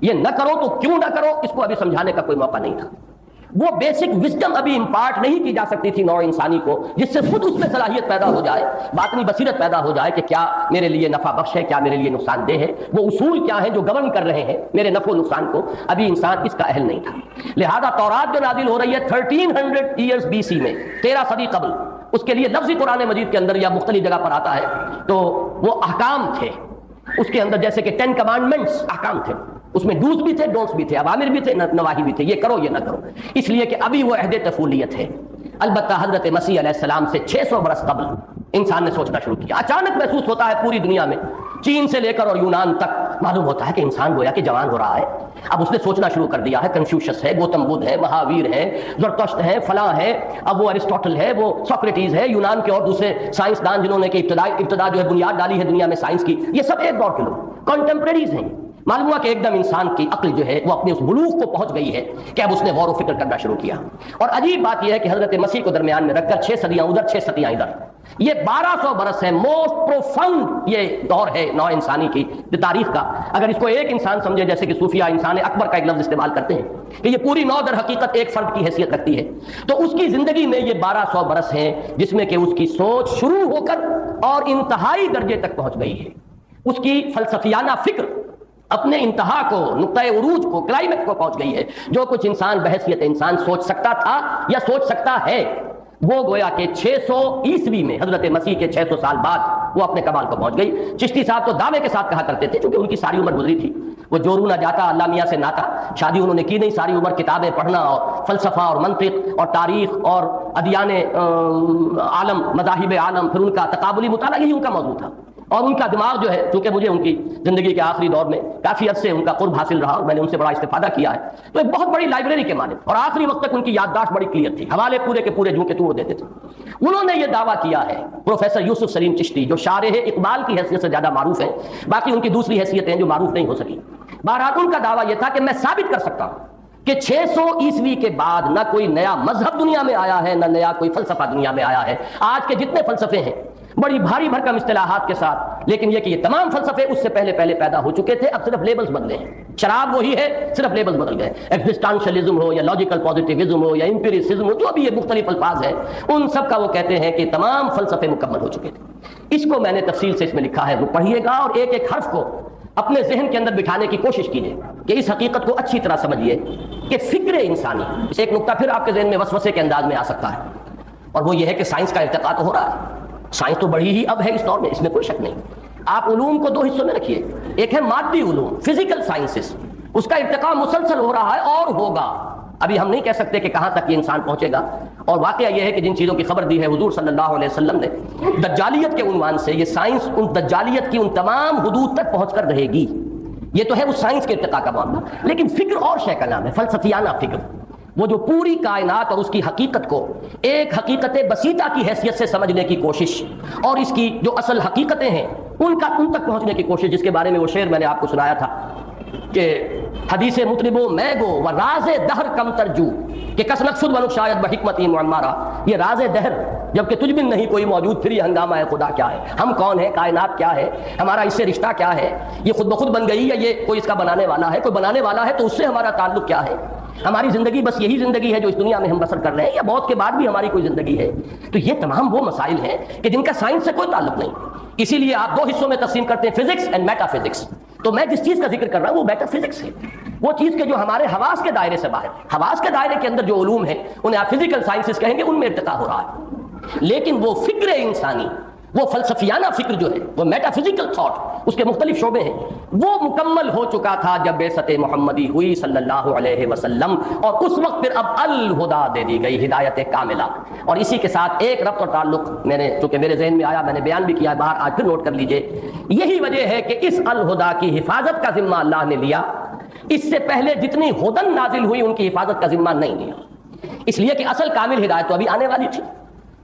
یہ نہ کرو تو کیوں نہ کرو اس کو ابھی سمجھانے کا کوئی موقع نہیں تھا. وہ بیسک وزڈم ابھی امپارٹ نہیں کی جا سکتی تھی نوع انسانی کو، جس سے خود اس میں صلاحیت پیدا ہو جائے، باطنی بصیرت پیدا ہو جائے کہ کیا میرے لیے نفع بخش ہے، کیا میرے لیے نقصان دہ ہے، وہ اصول کیا ہیں جو گورن کر رہے ہیں میرے نفع و نقصان کو. ابھی انسان اس کا اہل نہیں تھا. لہذا تورات جو نازل ہو رہی ہے 1300 ایئرز BC میں، 13 صدی قبل، اس کے لیے لفظی قرآن مجید کے اندر یا مختلف جگہ پر آتا ہے تو وہ احکام تھے. اس کے اندر جیسے کہ 10 کمانڈمنٹس احکام تھے، اس میں ڈوز بھی تھے، ڈونٹس بھی تھے، اوامر بھی تھے، نواہی بھی تھے، یہ کرو یہ نہ کرو. اس لیے کہ ابھی وہ عہد طفولیت ہے. البتہ حضرت مسیح علیہ السلام سے 600 برس قبل انسان نے سوچنا شروع کیا. اچانک محسوس ہوتا ہے پوری دنیا میں، چین سے لے کر اور یونان تک معلوم ہوتا ہے کہ انسان گویا کہ جوان ہو رہا ہے. اب اس نے سوچنا شروع کر دیا ہے. کنفیوشس ہے، گوتم بدھ ہے، مہاویر ہے، زرتشت ہے، فلاں ہے، اب وہ ارسطوٹل ہے، وہ سوکریٹیز ہے، یونان کے اور دوسرے سائنسدان جنہوں نے کہ ابتدا جو ہے بنیاد ڈالی ہے دنیا میں سائنس کی، یہ سب ایک دور کے لوگ کنٹمپریریز ہیں. معلوم ہوا کہ ایک دم انسان کی عقل جو ہے وہ اپنے اس بلوغ کو پہنچ گئی ہے کہ اب اس نے غور و فکر کرنا شروع کیا. اور عجیب بات یہ ہے کہ حضرت مسیح کو درمیان میں رکھ کر 6 صدیاں ادھر 6 صدیاں ادھر، یہ 1200 برس ہے. موسٹ پروفنڈ یہ دور ہے نوع انسانی کی تاریخ کا. اگر اس کو ایک انسان سمجھے، جیسے کہ صوفیہ انسان اکبر کا ایک لفظ استعمال کرتے ہیں کہ یہ پوری نوع در حقیقت ایک فرد کی حیثیت رکھتی ہے، تو اس کی زندگی میں یہ 1200 برس ہیں جس میں کہ اس کی سوچ شروع ہو کر اور انتہائی درجے تک پہنچ گئی ہے. اس کی فلسفیانہ فکر اپنے انتہا کو، نقطۂ عروج کو، کلائمیکس کو پہنچ گئی ہے. جو کچھ انسان بحیثیت انسان سوچ سکتا تھا یا سوچ سکتا ہے، وہ گویا کہ 600 عیسوی میں حضرت مسیح کے 600 سال بعد وہ اپنے کمال کو پہنچ گئی. چشتی صاحب تو دعوے کے ساتھ کہا کرتے تھے، چونکہ ان کی ساری عمر گزری تھی، وہ جورو نہ جاتا اللہ میاں سے ناتا، شادی انہوں نے کی نہیں، ساری عمر کتابیں پڑھنا اور فلسفہ اور منطق اور تاریخ اور ادیان عالم، مذاہب عالم، پھر ان کا تقابلی مطالعہ، یہی ان کا موضوع تھا. اور ان کا دماغ جو ہے، چونکہ مجھے ان کی زندگی کے آخری دور میں کافی عرصے ان کا قرب حاصل رہا اور میں نے ان سے بڑا استفادہ کیا ہے، تو ایک بہت بڑی لائبریری کے مانند، اور آخری وقت تک ان کی یادداشت بڑی کلیئر تھی، حوالے پورے کے پورے جو کہ تو دیتے تھے. انہوں نے یہ دعویٰ کیا ہے، پروفیسر یوسف سلیم چشتی جو شارح اقبال کی حیثیت سے زیادہ معروف ہیں، باقی ان کی دوسری حیثیتیں جو معروف نہیں ہو سکی. بہرحال ان کا دعویٰ یہ تھا کہ میں ثابت کر سکتا ہوں کہ 600 عیسوی کے بعد نہ کوئی نیا مذہب دنیا میں آیا ہے، نہ نیا کوئی فلسفہ دنیا میں آیا ہے. آج کے جتنے فلسفے ہیں بڑی بھاری بھرکم اصطلاحات کے ساتھ، لیکن یہ کہ یہ تمام فلسفے اس سے پہلے پیدا ہو چکے تھے، اب صرف لیبلز بدلے ہیں۔ شراب وہی ہے، صرف لیبلز بدل گئے۔ ایگزسٹانشلزم ہو یا لاجیکل پازیٹیوزم ہو یا امپیریسزم ہو، جو بھی یہ مختلف الفاظ ہیں، ان سب کا وہ کہتے ہیں کہ تمام فلسفے مکمل ہو چکے تھے۔ اس کو میں نے تفصیل سے اس میں لکھا ہے، وہ پڑھیے گا اور ایک ایک حرف کو اپنے ذہن کے اندر بٹھانے کی کوشش کیجیے کہ اس حقیقت کو اچھی طرح سمجھیے کہ فکر انسانی، ایک نقطہ پھر آپ کے ذہن میں وسوسے کے انداز میں آ سکتا ہے، اور وہ یہ ہے کہ سائنس کا ارتقا تو ہو رہا ہے، سائنس تو بڑی ہی اب ہے اس دور میں، اس میں کوئی شک نہیں۔ آپ علوم کو دو حصوں میں رکھیے، ایک ہے مادی علوم، فزیکل سائنسز، اس کا ارتقا مسلسل ہو رہا ہے اور ہوگا، ابھی ہم نہیں کہہ سکتے کہ کہاں تک یہ انسان پہنچے گا۔ اور واقعہ یہ ہے کہ جن چیزوں کی خبر دی ہے حضور صلی اللہ علیہ وسلم نے، دجالیت کے عنوان سے یہ سائنس ان دجالیت کی ان تمام حدود تک پہنچ کر رہے گی، یہ تو ہے اس سائنس کے ارتقا کا معاملہ۔ لیکن فکر اور شے کا نام ہے، فلسفیانہ فکر، وہ جو پوری کائنات اور اس کی حقیقت کو ایک حقیقت بسیطہ کی حیثیت سے سمجھنے کی کوشش، اور اس کی جو اصل حقیقتیں ہیں ان تک پہنچنے کی کوشش، جس کے بارے میں وہ شعر میں نے آپ کو سنایا تھا کہ حدیث مطربو میں گو و راز دہر کم ترجو کہ کس نقصد ونک شاید بحکمتی معمارہ، یہ راز دہر جبکہ تجھ بن نہیں کوئی موجود، پھر یہ ہنگامہ خدا کیا ہے، ہم کون ہیں، کائنات کیا ہے، ہمارا اس سے رشتہ کیا ہے، یہ خود بخود بن گئی یا یہ کوئی اس کا بنانے والا ہے، کوئی بنانے والا ہے تو اس سے ہمارا تعلق کیا ہے، ہماری زندگی بس یہی زندگی ہے جو اس دنیا میں ہم بسر کر رہے ہیں یا موت کے بعد بھی ہماری کوئی زندگی ہے۔ تو یہ تمام وہ مسائل ہیں کہ جن کا سائنس سے کوئی تعلق نہیں، اسی لیے آپ دو حصوں میں تقسیم کرتے ہیں، فزکس اینڈ میٹا فزکس۔ تو میں جس چیز کا ذکر کر رہا ہوں وہ میٹا فزکس ہے، وہ چیز کے جو ہمارے حواس کے دائرے سے باہر، حواس کے دائرے کے اندر جو علوم ہیں انہیں آپ فزیکل سائنسز کہیں گے، ان میں ارتقا ہو رہا ہے۔ لیکن وہ فکر انسانی، وہ فلسفیانہ فکر جو ہے، وہ میٹا فزیکل تھاٹ، اس کے مختلف شعبے ہیں، وہ مکمل ہو چکا تھا جب بعثت محمدی ہوئی صلی اللہ علیہ وسلم، اور اس وقت پھر اب الہدا دے دی گئی، ہدایت کاملہ۔ اور اسی کے ساتھ ایک ربط اور تعلق میں نے، چونکہ میرے ذہن میں آیا، میں نے بیان بھی کیا ہے باہر، آج پھر نوٹ کر لیجئے، یہی وجہ ہے کہ اس الہدا کی حفاظت کا ذمہ اللہ نے لیا، اس سے پہلے جتنی ہدن نازل ہوئی ان کی حفاظت کا ذمہ نہیں لیا، اس لیے کہ اصل کامل ہدایت تو ابھی آنے والی تھی،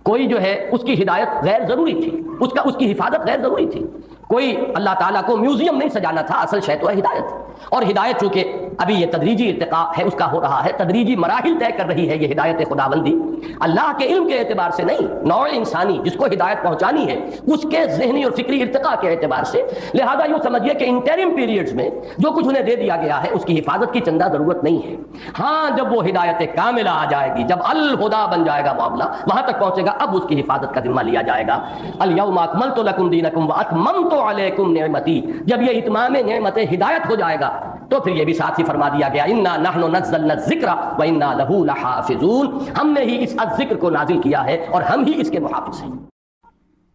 کوئی جو ہے اس کی ہدایت غیر ضروری تھی، اس کی حفاظت غیر ضروری تھی، کوئی اللہ تعالیٰ کو میوزیم نہیں سجانا تھا، اصل شے تو ہے ہدایت۔ اور ہدایت چونکہ ابھی یہ تدریجی ارتقاء ہے، اس کا ہو رہا ہے، تدریجی مراحل طے کر رہی ہے یہ ہدایت خداوندی، اللہ کے علم کے اعتبار سے نہیں، نوع انسانی جس کو ہدایت پہنچانی ہے اس کے ذہنی اور فکری ارتقاء کے اعتبار سے۔ لہذا یوں سمجھیے کہ انٹرم پیریڈز میں جو کچھ انہیں دے دیا گیا ہے اس کی حفاظت کی چندہ ضرورت نہیں ہے۔ ہاں جب وہ ہدایت کاملہ آ جائے گی، جب الہدا بن جائے گا معاملہ، وہاں تک پہنچے گا، اب اس کی حفاظت کا ذمہ لیا جائے گا۔ الیوم اکملت لکم دینکم واتممت علیکم نعمتی، جب یہ اتمام نعمت ہدایت ہو جائے گا تو پھر یہ بھی ساتھ ہی فرما دیا گیا، انا نحن نزلنا الذکر وانا لہ لحافظون، ہم نے ہی اس ذکر کو نازل کیا ہے اور ہم ہی اس کے محافظ ہیں۔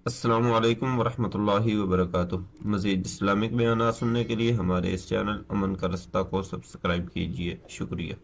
السلام علیکم ورحمۃ اللہ وبرکاتہ۔ مزید اسلامک بیانات سننے کے لیے ہمارے اس چینل امن کا رستہ کو سبسکرائب کیجیے۔ شکریہ۔